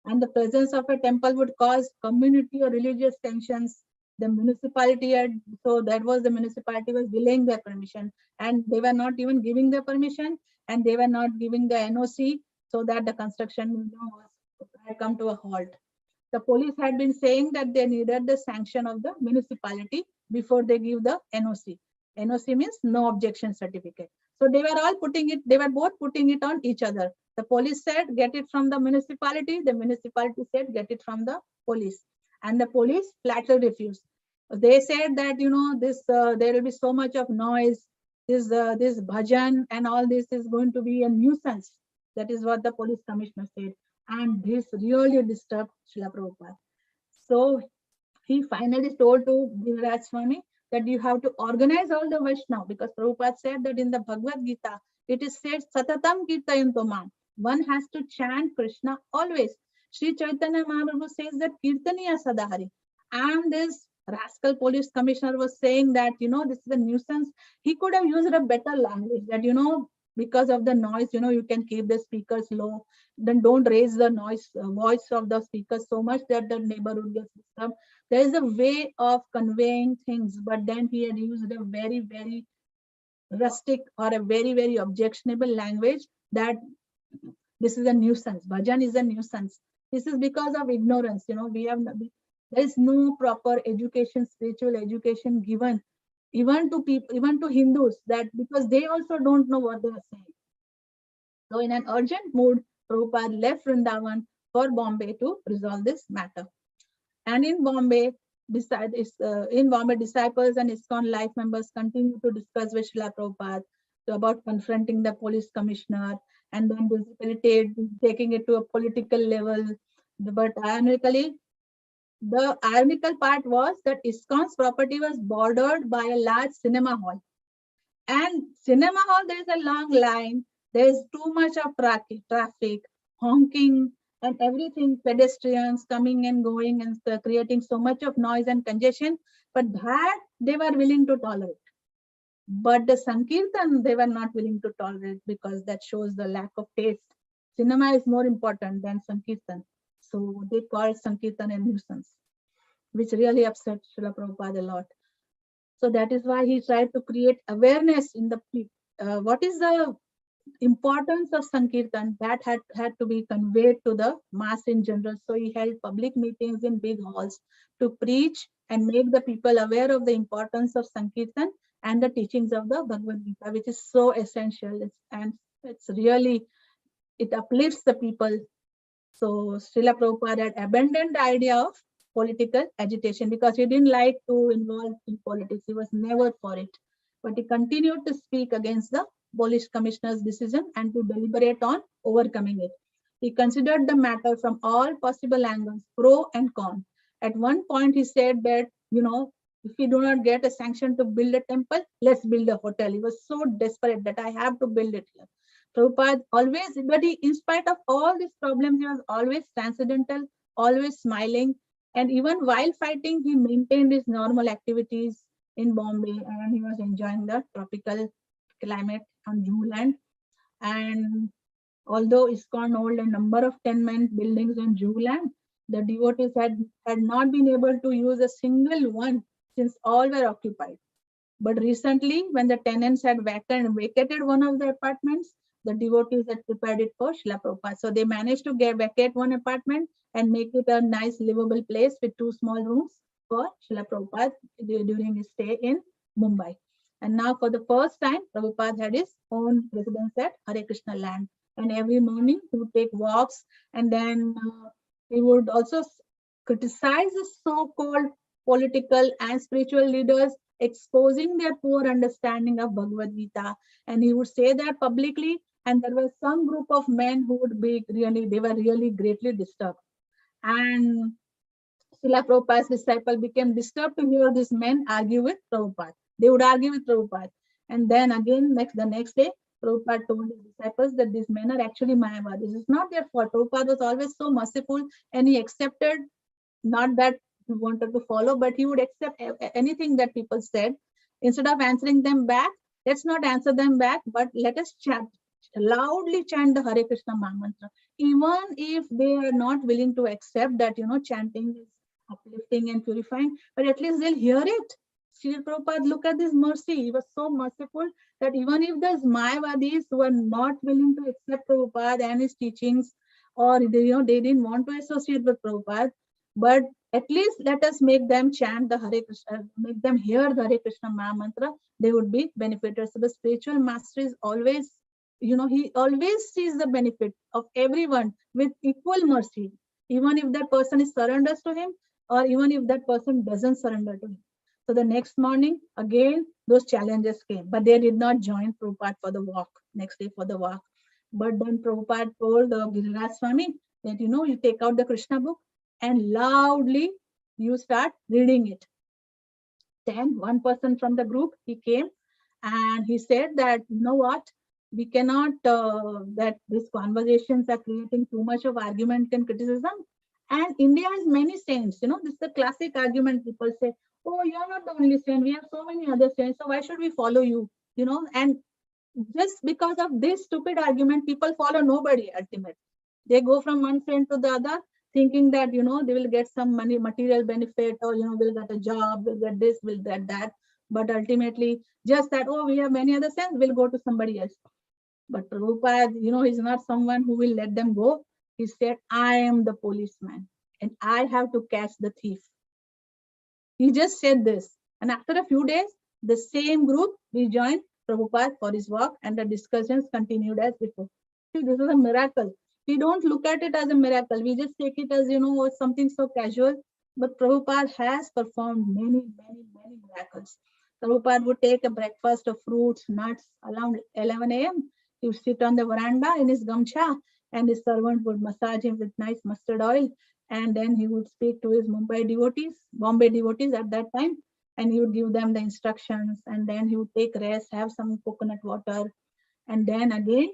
and the presence of a temple would cause community or religious tensions. The municipality the municipality was delaying their permission, and they were not even giving the permission, and they were not giving the NOC, so that the construction had come to a halt. The police had been saying that they needed the sanction of the municipality before they give the NOC. NOC means no objection certificate. So they were both putting it on each other. The police said, get it from the municipality. The municipality said, get it from the police. And the police flatly refused. They said that, there will be so much of noise. This bhajan and all this is going to be a nuisance. That is what the police commissioner said. And this really disturbed Srila Prabhupada. So he finally told to Giriraj Swami that you have to organize all the Vaishnava, because Prabhupada said that in the Bhagavad Gita, it is said, Satatam Kirtayanto Mam. One has to chant Krishna always. Sri Chaitanya Mahaprabhu says that Kirtaniya Sadahari. And this rascal police commissioner was saying that, this is a nuisance. He could have used a better language that, because of the noise, you can keep the speakers low. Then don't raise the voice of the speakers so much that the neighborhood gets disturbed. There is a way of conveying things, but then he had used a very, very rustic or a very, very objectionable language that this is a nuisance. Bhajan is a nuisance. This is because of ignorance. There is no proper education, spiritual education given even to people, even to Hindus, that because they also don't know what they are saying. So in an urgent mood, Prabhupada left Vrindavan for Bombay to resolve this matter. And in Bombay, disciples and ISKCON life members continue to discuss with Srila Prabhupada about confronting the police commissioner, and then basically taking it to a political level. But ironically, the ironical part was that ISKCON's property was bordered by a large cinema hall. And cinema hall, there is a long line. There is too much of traffic, honking, and everything, pedestrians coming and going and creating so much of noise and congestion. But that they were willing to tolerate. But the Sankirtan, they were not willing to tolerate, because that shows the lack of taste. Cinema is more important than Sankirtan. So they called Sankirtan a nuisance, which really upset Srila Prabhupada a lot. So that is why he tried to create awareness in the people. What is the importance of Sankirtan that had to be conveyed to the mass in general. So he held public meetings in big halls to preach and make the people aware of the importance of Sankirtan and the teachings of the Bhagavad Gita, which is so essential. It's really, it uplifts the people. So Srila Prabhupada had abandoned the idea of political agitation because he didn't like to involve in politics. He was never for it. But he continued to speak against the Polish commissioner's decision and to deliberate on overcoming it. He considered the matter from all possible angles, pro and con. At one point, he said that, if we do not get a sanction to build a temple, let's build a hotel. He was so desperate that I have to build it here. Prabhupada always, but in spite of all these problems, he was always transcendental, always smiling. And even while fighting, he maintained his normal activities in Bombay, and he was enjoying the tropical climate on Juhuland. And although ISKCON held a number of tenement buildings on Juhuland, the devotees had not been able to use a single one since all were occupied. But recently, when the tenants had vacated one of the apartments, the devotees had prepared it for Srila Prabhupada. So they managed to vacate one apartment and make it a nice livable place with 2 small rooms for Srila Prabhupada during his stay in Mumbai. And now for the first time, Prabhupada had his own residence at Hare Krishna land. And every morning he would take walks, and then he would also criticize the so-called political and spiritual leaders exposing their poor understanding of Bhagavad Gita. And he would say that publicly, and there was some group of men who would be they were really greatly disturbed. And Srila Prabhupada's disciple became disturbed to hear these men argue with Prabhupada. They would argue with Prabhupada. And then again, the next day, Prabhupada told his disciples that these men are actually Mayavadis. It's not their fault. Prabhupada was always so merciful, and he accepted, not that he wanted to follow, but he would accept anything that people said. Instead of answering them back, let's not answer them back, but let us loudly chant the Hare Krishna Mantra. Even if they are not willing to accept that, chanting is uplifting and purifying, but at least they'll hear it. Srila Prabhupada, look at this mercy. He was so merciful that even if there's Mayavadis who are not willing to accept Prabhupada and his teachings, or they didn't want to associate with Prabhupada, but at least let us make them chant the Hare Krishna, make them hear the Hare Krishna Mantra. They would be benefited. So the spiritual master is always, he always sees the benefit of everyone with equal mercy, even if that person is surrenders to him, or even if that person doesn't surrender to him. So the next morning, again, those challenges came, but they did not join Prabhupada for the walk, next day for the walk. But then Prabhupada told the Giriraj Swami that, you take out the Krishna book and loudly you start reading it. Then one person from the group, he came and he said that, what, we cannot, that these conversations are creating too much of argument and criticism. And India has many saints, this is the classic argument. People say, oh, you're not the only saint, we have so many other saints, so why should we follow you? And just because of this stupid argument, people follow nobody ultimately. They go from one saint to the other, thinking that, they will get some money, material benefit, or, we'll get a job, we'll get this, we'll get that. But ultimately, just that, oh, we have many other saints, we'll go to somebody else. But Prabhupada, he's not someone who will let them go. He said, I am the policeman and I have to catch the thief. He just said this. And after a few days, the same group rejoined Prabhupada for his walk, and the discussions continued as before. See, this is a miracle. We don't look at it as a miracle. We just take it as, something so casual. But Prabhupada has performed many, many, many miracles. Prabhupada would take a breakfast of fruits, nuts around 11 a.m. He would sit on the veranda in his gamcha, and his servant would massage him with nice mustard oil. And then he would speak to his Bombay devotees at that time, and he would give them the instructions. And then he would take rest, have some coconut water. And then again,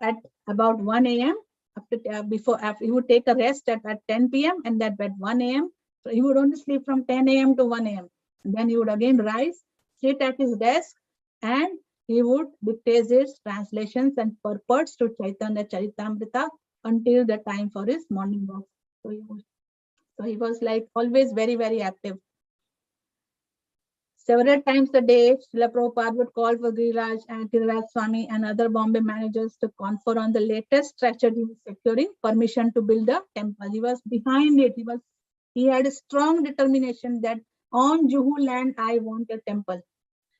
at about 1 a.m., after he would take a rest at 10 p.m. and that at 1 a.m. So he would only sleep from 10 a.m. to 1 a.m. And then he would again rise, sit at his desk, and he would dictate his translations and purports to Chaitanya Charitamrita until the time for his morning walk. So he was like always very, very active. Several times a day, Srila Prabhupada would call for Giriraj Swami and other Bombay managers to confer on the latest strategy securing permission to build a temple. He was behind it. He had a strong determination that on Juhu land, I want a temple.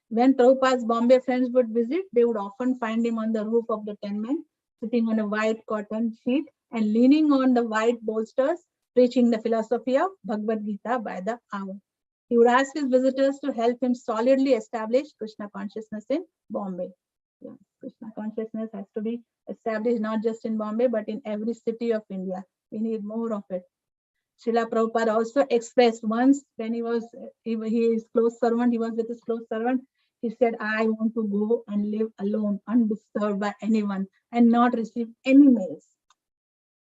When Prabhupada's Bombay friends would visit, they would often find him on the roof of the tenement, sitting on a white cotton sheet and leaning on the white bolsters, preaching the philosophy of Bhagavad Gita by the hour. He would ask his visitors to help him solidly establish Krishna consciousness in Bombay. Yeah, Krishna consciousness has to be established not just in Bombay, but in every city of India. We need more of it. Srila Prabhupada also expressed once when he was his close servant, he was with his close servant, he said, I want to go and live alone, undisturbed by anyone, and not receive any mails.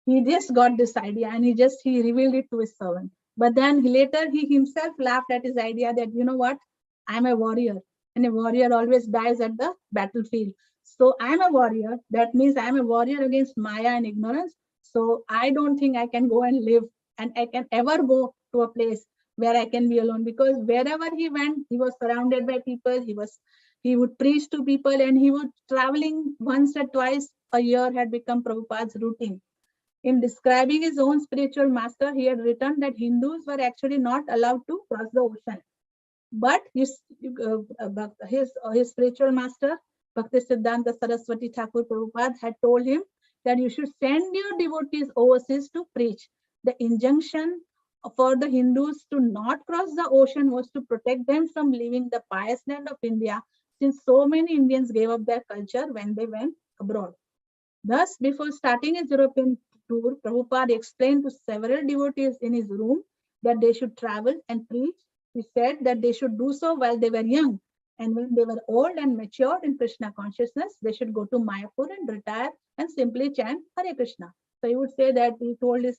He just got this idea and he revealed it to his servant. But then later he himself laughed at his idea that, you know what, I'm a warrior and a warrior always dies at the battlefield. So I'm a warrior. That means I'm a warrior against Maya and ignorance. So I don't think I can go and live and I can ever go to a place where I can be alone, because wherever he went, he was surrounded by people. He would preach to people, and he would traveling once or twice a year had become Prabhupada's routine. In describing his own spiritual master, he had written that Hindus were actually not allowed to cross the ocean. But his spiritual master, Bhakti Siddhanta Saraswati Thakur Prabhupada, had told him that you should send your devotees overseas to preach. The injunction for the Hindus to not cross the ocean was to protect them from leaving the pious land of India, since so many Indians gave up their culture when they went abroad. Thus, before starting his European tour, Prabhupada explained to several devotees in his room that they should travel and preach. He said that they should do so while they were young, and when they were old and matured in Krishna consciousness, they should go to Mayapur and retire and simply chant Hare Krishna. So he would say that he told his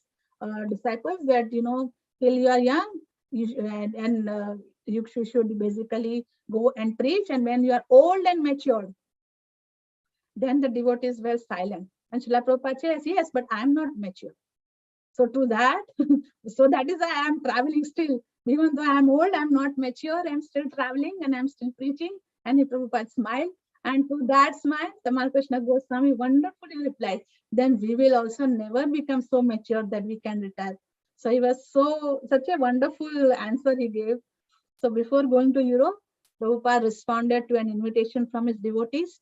disciples that, you know, till you are young, you should basically go and preach, and when you are old and matured, then the devotees were silent. And Srila Prabhupada says, yes, but I'm not mature. So to that, so that is why I'm traveling still. Even though I'm old, I'm not mature, I'm still traveling and I'm still preaching. And he Prabhupada smiled. And to that smile, Tamal Krishna Goswami wonderfully replied, then we will also never become so mature that we can retire. So he was such a wonderful answer he gave. So before going to Europe, Prabhupada responded to an invitation from his devotees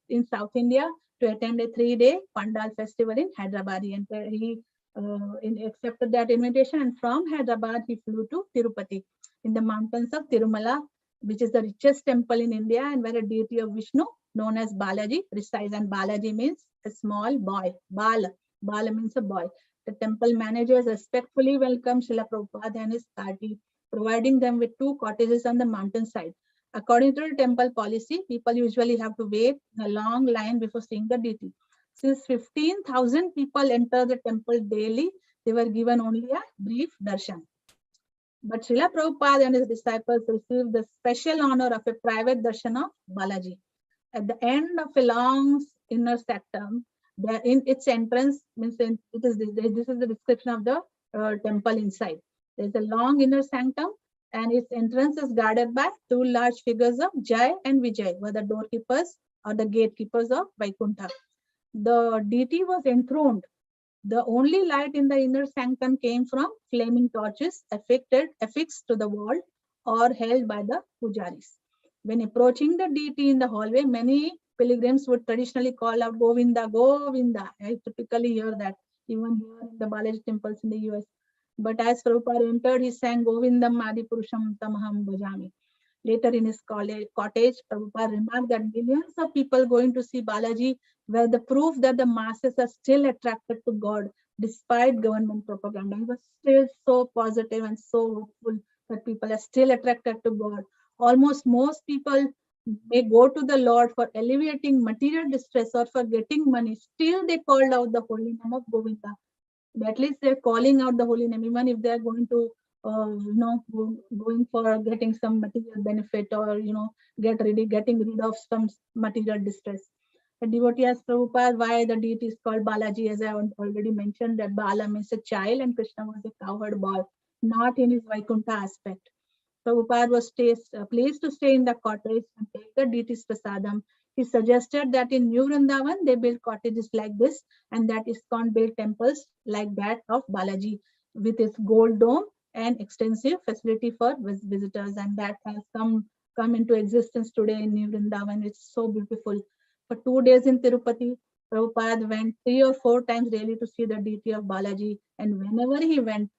in South India to attend a 3-day Pandal festival in Hyderabad. And he accepted that invitation, and from Hyderabad he flew to Tirupati in the mountains of Tirumala, which is the richest temple in India and where a deity of Vishnu known as Balaji resides. And Balaji means a small boy. Bala means a boy. The temple managers respectfully welcomed Srila Prabhupada and his party, providing them with 2 cottages on the mountainside. According to the temple policy, people usually have to wait in a long line before seeing the deity. Since 15,000 people enter the temple daily, they were given only a brief darshan. But Srila Prabhupada and his disciples received the special honor of a private darshan of Balaji. At the end of a long inner sanctum, in its entrance, this is the description of the temple inside. There's a long inner sanctum, and its entrance is guarded by 2 large figures of Jai and Vijay, were the doorkeepers or the gatekeepers of Vaikuntha. The deity was enthroned. The only light in the inner sanctum came from flaming torches affixed to the wall or held by the pujaris. When approaching the deity in the hallway, many pilgrims would traditionally call out Govinda, Govinda. I typically hear that even here in the Balaji temples in the US. But as Prabhupada entered, he sang Govindam Adi Purusham Tamaham Bhajami. Later in his cottage, Prabhupada remarked that millions of people going to see Balaji were the proof that the masses are still attracted to God despite government propaganda. He was still so positive and so hopeful that people are still attracted to God. Almost most people may go to the Lord for alleviating material distress or for getting money. Still they called out the holy name of Govinda. At least they're calling out the holy name, even if they're going to going for getting some material benefit or getting rid of some material distress. The devotee asked Prabhupada why the deity is called Balaji, as I already mentioned that Bala means a child and Krishna was a cowherd boy, not in his Vaikuntha aspect. Prabhupada was pleased to stay in the cottage and take the deity's prasadam. He suggested that in New Vrindavan they build cottages like this and that ISKCON build temples like that of Balaji with its gold dome and extensive facility for visitors, and that has come into existence today in New Vrindavan. It's so beautiful. For 2 days in Tirupati, Prabhupada went 3 or 4 times daily to see the deity of Balaji, and whenever he went,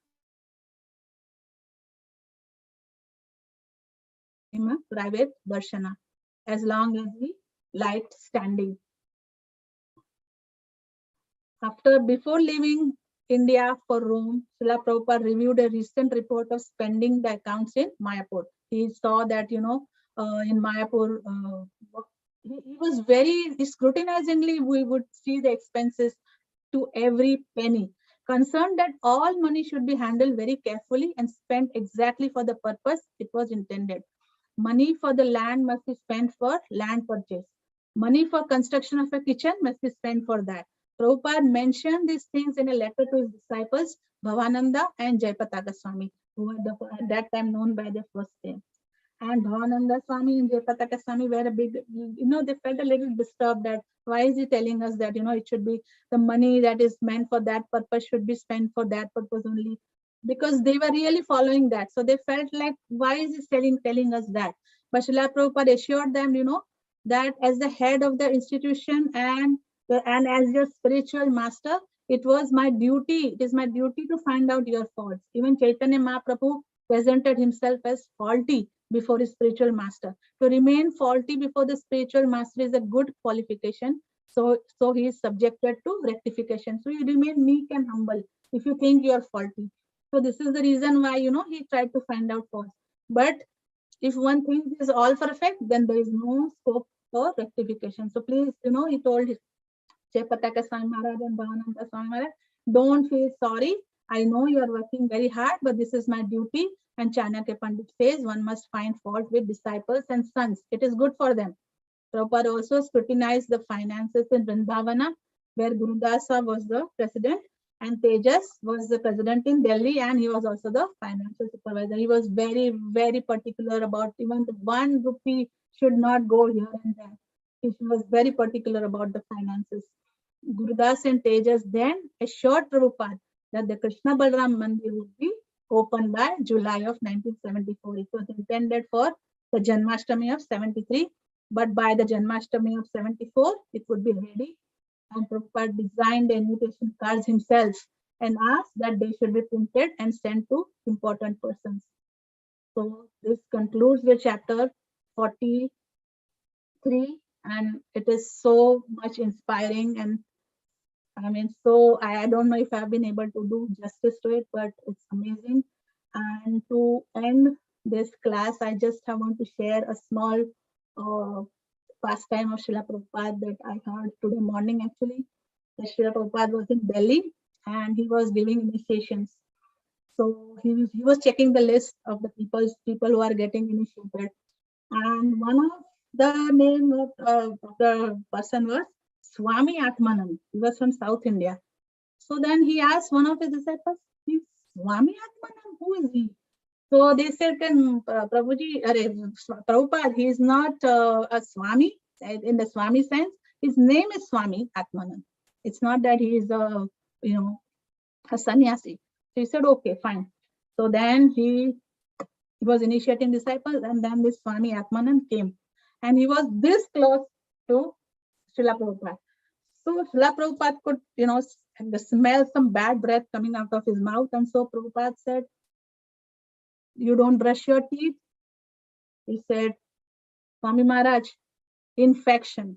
him a private darshana as long as he liked standing. Before leaving India for Rome, Srila Prabhupada reviewed a recent report of spending the accounts in Mayapur. He saw that, in Mayapur, he was very scrutinizingly, we would see the expenses to every penny, concerned that all money should be handled very carefully and spent exactly for the purpose it was intended. Money for the land must be spent for land purchase. Money for construction of a kitchen must be spent for that. Prabhupada mentioned these things in a letter to his disciples, Bhavananda and Jayapataka Swami, who were at that time known by their first name. And Bhavananda Swami and Jayapataka Swami were a big, they felt a little disturbed that why is he telling us that, it should be the money that is meant for that purpose should be spent for that purpose only, because they were really following that. So they felt like, why is he telling us that? But Srila Prabhupada assured them, that as the head of the institution and as your spiritual master, it is my duty to find out your faults. Even Chaitanya Mahaprabhu presented himself as faulty before his spiritual master. To remain faulty before the spiritual master is a good qualification. So he is subjected to rectification. So you remain meek and humble if you think you are faulty. So this is the reason why, he tried to find out faults. But if one thinks is all perfect, then there is no scope for rectification. So please, he told Jayapataka Swami Maharaj and Bhavananda Swami Maharaj, don't feel sorry. I know you are working very hard, but this is my duty. And Chanakya Pandit says one must find fault with disciples and sons. It is good for them. Prabhupada also scrutinized the finances in Vrindavana, where Gurudasa was the president and Tejas was the president in Delhi, and he was also the financial supervisor. He was very, very particular about even the 1 rupee should not go here and there. He was very particular about the finances. Gurudas and Tejas then assured Prabhupada that the Krishna Balram Mandir would be opened by July of 1974. It was intended for the Janmashtami of 73, but by the Janmashtami of 74, it would be ready. And Prabhupada designed the invitation cards himself and asked that they should be printed and sent to important persons. So this concludes the chapter 43, and it is so much inspiring. And I don't know if I've been able to do justice to it, but it's amazing. And to end this class, I just want to share a small pastime of Srila Prabhupada that I heard today morning actually. That Srila Prabhupada was in Delhi and he was giving initiations. So he was checking the list of the people who are getting initiated. And one of the name of the person was Swami Atmanand. He was from South India. So then he asked one of his disciples, Swami Atmanand, who is he? So they said, Prabhupada, he is not a Swami in the Swami sense. His name is Swami Atmanand. It's not that he is a sannyasi. So he said, okay, fine. So then he was initiating disciples, and then this Swami Atmanand came. And he was this close to Srila Prabhupada. So Srila Prabhupada could, smell some bad breath coming out of his mouth. And so Prabhupada said, you don't brush your teeth? He said, Swami Maharaj, infection.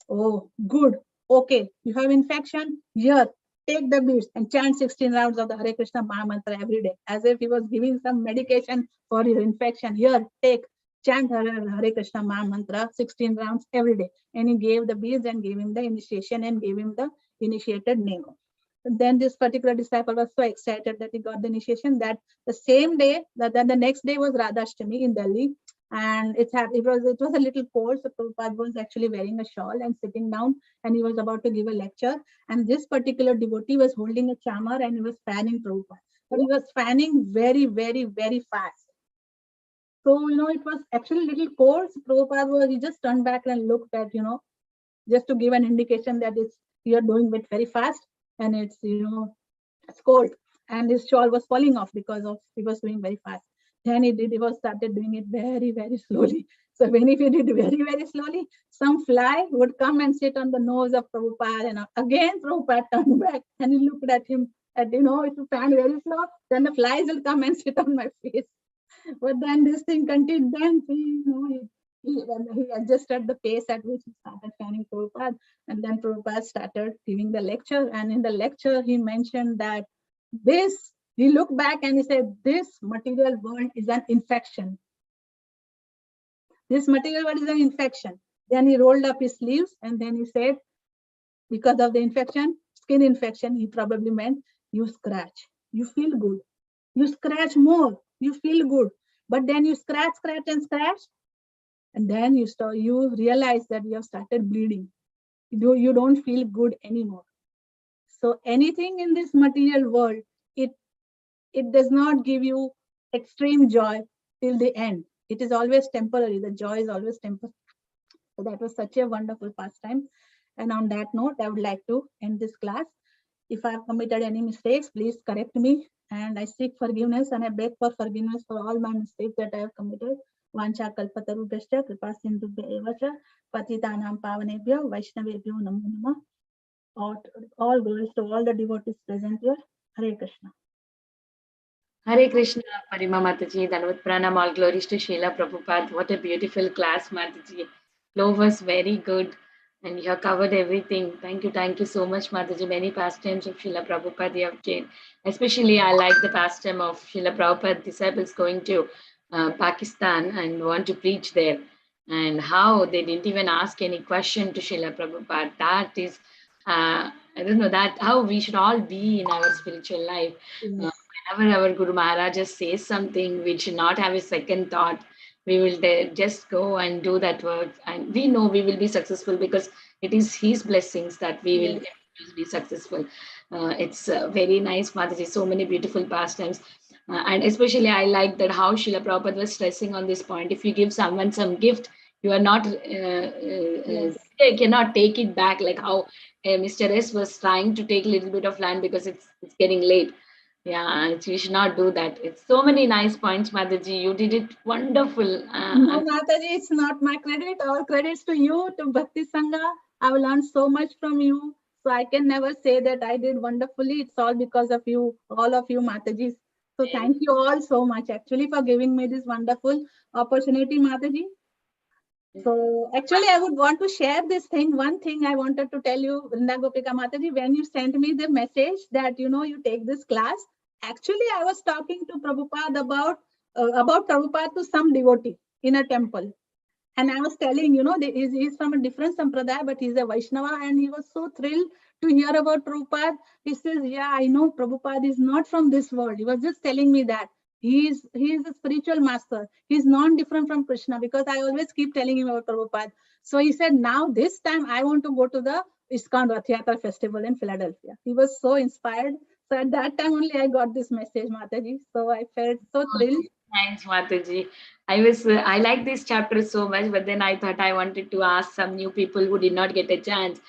Oh, good. Okay, you have infection? Here, take the beads and chant 16 rounds of the Hare Krishna Maha Mantra every day, as if he was giving some medication for your infection. Here, chant Hare Krishna Maha Mantra 16 rounds every day. And he gave the beads and gave him the initiation and gave him the initiated name. And then this particular disciple was so excited that he got the initiation that the same day, that the next day was Radhashtami in Delhi. And it was a little cold. So Prabhupada was actually wearing a shawl and sitting down, and he was about to give a lecture. And this particular devotee was holding a chamar and he was fanning Prabhupada. But he was fanning very, very, very fast. So, it was actually a little cold. So Prabhupada he just turned back and looked at, just to give an indication that you're doing it very fast and it's cold, and his shawl was falling off because he was doing very fast. Then he was started doing it very, very slowly. So when he did it very, very slowly, some fly would come and sit on the nose of Prabhupada, and again Prabhupada turned back and he looked at him if you fan very slow, then the flies will come and sit on my face. But then this thing continued. Then he adjusted the pace at which he started fanning Prabhupada, and then Prabhupada started giving the lecture. And in the lecture, he mentioned that he looked back and he said, this material world is an infection. This material world is an infection. Then he rolled up his sleeves and then he said, because of the infection, skin infection, he probably meant you scratch, you feel good. You scratch more, you feel good. But then you scratch, and then you realize that you have started bleeding. You don't feel good anymore. So anything in this material world, it does not give you extreme joy till the end. It is always temporary. The joy is always temporary. So that was such a wonderful pastime. And on that note, I would like to end this class. If I have committed any mistakes, please correct me. And I seek forgiveness and I beg for forgiveness for all my mistakes that I have committed. Vancha kalpatarubhyascha kripa sindhubhya evacha patitanam pavanebhyo vaishnavebhyo namo namah. All glories to all the devotees present here. Hare Krishna. Hare Krishna, Parima Mataji, Dandavat Pranam, all glories to Srila Prabhupada. What a beautiful class, Mataji. Flow was very good and you have covered everything. Thank you so much, Mataji. Many pastimes of Srila Prabhupada you have changed. Especially, I like the pastime of Srila Prabhupada disciples going to Pakistan and want to preach there. And how they didn't even ask any question to Srila Prabhupada. That is, I don't know, that how we should all be in our spiritual life. Yes. Whenever our Guru Maharaj just says something, we should not have a second thought. We will just go and do that work. And we know we will be successful because it is his blessings that we will be successful. It's very nice, Mataji. So many beautiful pastimes. And especially I like that how Srila Prabhupada was stressing on this point. If you give someone some gift, you are not, you cannot take it back, like how Mr. S was trying to take a little bit of land because it's getting late. Yeah, you should not do that. It's so many nice points, Mataji. You did it wonderful. No, Mataji, it's not my credit. All credits to you, to Bhakti Sangha. I've learned so much from you. So I can never say that I did wonderfully. It's all because of you, all of you, Mataji. So thank you all so much actually for giving me this wonderful opportunity, Mataji. So actually, I would want to share this thing. One thing I wanted to tell you, Vrinda Gopika Mataji, when you sent me the message that, you take this class, actually, I was talking to Prabhupada about Prabhupada to some devotee in a temple. And I was telling, he's from a different sampradaya, but he's a Vaishnava, and he was so thrilled to hear about Prabhupada. He says, yeah, I know Prabhupada is not from this world. He was just telling me that. He is a spiritual master. He's non-different from Krishna, because I always keep telling him about Prabhupada. So he said, now this time I want to go to the ISKCON Rath Yatra festival in Philadelphia. He was so inspired. So at that time only I got this message, Mataji. So I felt so thrilled. Thanks, Mataji. I like this chapter so much, but then I thought I wanted to ask some new people who did not get a chance.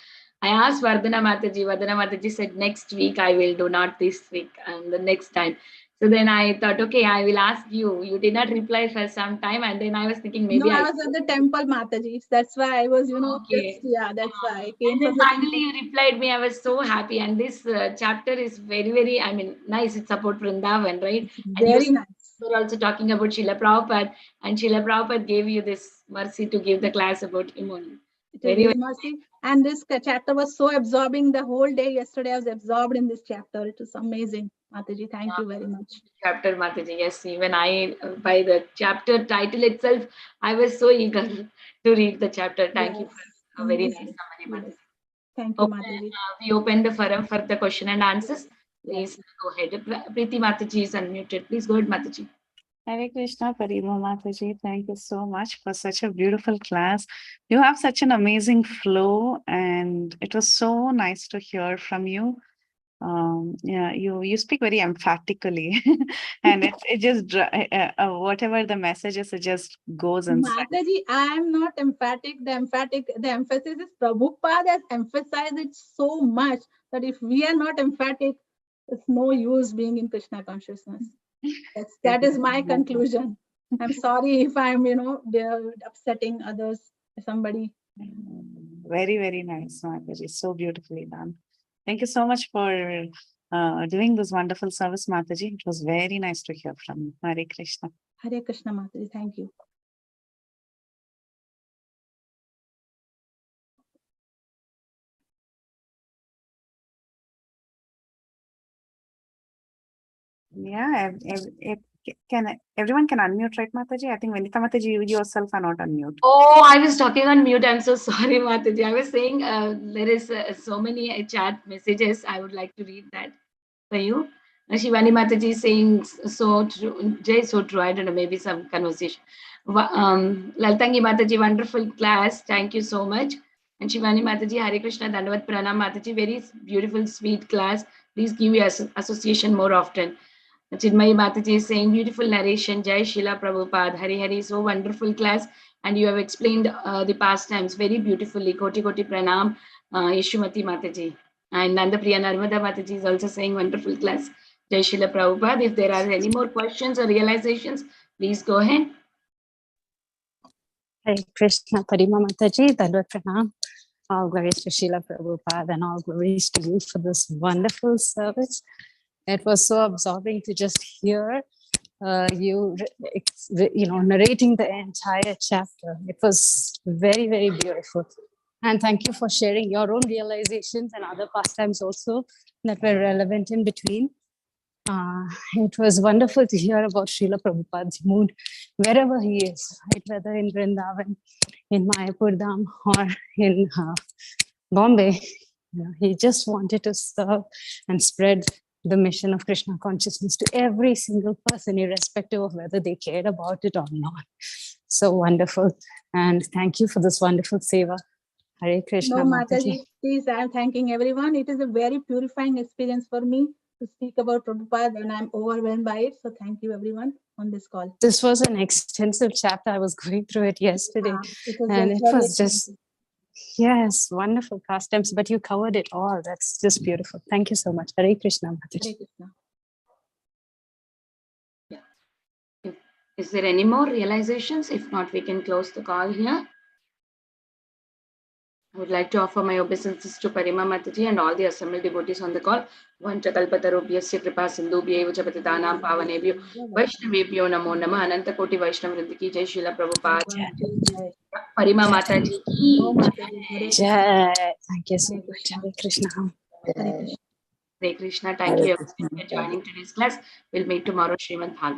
I asked Vardhana Mataji. Vardhana Mataji said next week I will do, not this week, and the next time. So then I thought, okay, I will ask you. You did not reply for some time, and then I was thinking maybe I was at the temple, Mataji. That's why I was, okay. That's why I came. And then finally you replied me. I was so happy. And this chapter is very, very, nice. It's about Vrindavan, right? Very and nice. We're also talking about Srila Prabhupada, and Srila Prabhupada gave you this mercy to give the class about him only. Very mercy. And this chapter was so absorbing. The whole day yesterday I was absorbed in this chapter. It was amazing. Mataji, thank you very much. Chapter, Mataji. Yes, even I, by the chapter title itself, I was so eager to read the chapter. Thank you for a very nice summary, Mataji. Thank you, Mataji. We open the forum for the question and answers. Please go ahead. Preeti Mataji is unmuted. Please go ahead, Mataji. Hare Krishna, Parima Mataji. Thank you so much for such a beautiful class. You have such an amazing flow, and it was so nice to hear from you. Yeah, you speak very emphatically, and it just whatever the message is, it just goes inside. Mataji, I am not emphatic. The emphasis is Prabhupada has emphasized it so much that if we are not emphatic, it's no use being in Krishna consciousness. That is my conclusion. I'm sorry if I'm, upsetting others, somebody. Very, very nice, Mataji. So beautifully done. Thank you so much for doing this wonderful service, Mataji. It was very nice to hear from you. Hare Krishna. Hare Krishna, Mataji. Thank you. Yeah, everyone can unmute, right, Mataji? I think Vanita Mataji, you yourself are not unmute. Oh, I was talking on mute. I'm so sorry, Mataji. I was saying there is so many chat messages. I would like to read that for you. Shivani Mataji is saying so true. Jay, so true. I don't know, maybe some conversation. Laltangi Mataji, wonderful class. Thank you so much. And Shivani Mataji, Hare Krishna, Dandavat Pranam Mataji, very beautiful, sweet class. Please give your association more often. Chinmayi Mataji is saying, beautiful narration, Jai Srila Prabhupada, Hari Hari, so wonderful class. And you have explained the pastimes very beautifully. Koti Koti Pranam, Yeshumati Mataji. And Nandapriya Narmada Mataji is also saying, wonderful class, Jai Srila Prabhupada. If there are any more questions or realizations, please go ahead. Hare Krishna, Parima Mataji, Dandavat Pranam. All glories to Srila Prabhupada and all glories to you for this wonderful service. It was so absorbing to just hear you narrating the entire chapter. It was very, very beautiful. And thank you for sharing your own realizations and other pastimes also that were relevant in between. It was wonderful to hear about Srila Prabhupada's mood, wherever he is, right? Whether in Vrindavan, in Mayapur Dham, or in Bombay. He just wanted to serve and spread the mission of Krishna consciousness to every single person, irrespective of whether they cared about it or not. So wonderful. And thank you for this wonderful seva. Hare Krishna. No, Mataji, please, I'm thanking everyone. It is a very purifying experience for me to speak about Prabhupada, and I'm overwhelmed by it. So thank you, everyone, on this call. This was an extensive chapter. I was going through it yesterday. It was just, yes, wonderful pastimes, but you covered it all. That's just beautiful. Thank you so much. Hare Krishna, Mataji. Hare Krishna. Yeah. Is there any more realizations? If not, we can close the call here. I would like to offer my obeisances to Parima Mataji and all the assembled devotees on the call. Vanchakalpatarubhyasya kripa sindhubhyev cha patitanam pavanebhyo Vaishnavebhyo namo namah Ananta Koti Vaishnav Vrinda ki Jai Srila Prabhupada. Parima Mataji ki Jai. Thank you so much. Hare Krishna. Hare Krishna. Thank you everyone for joining today's class. We'll meet tomorrow, Srimad Bhagavatam.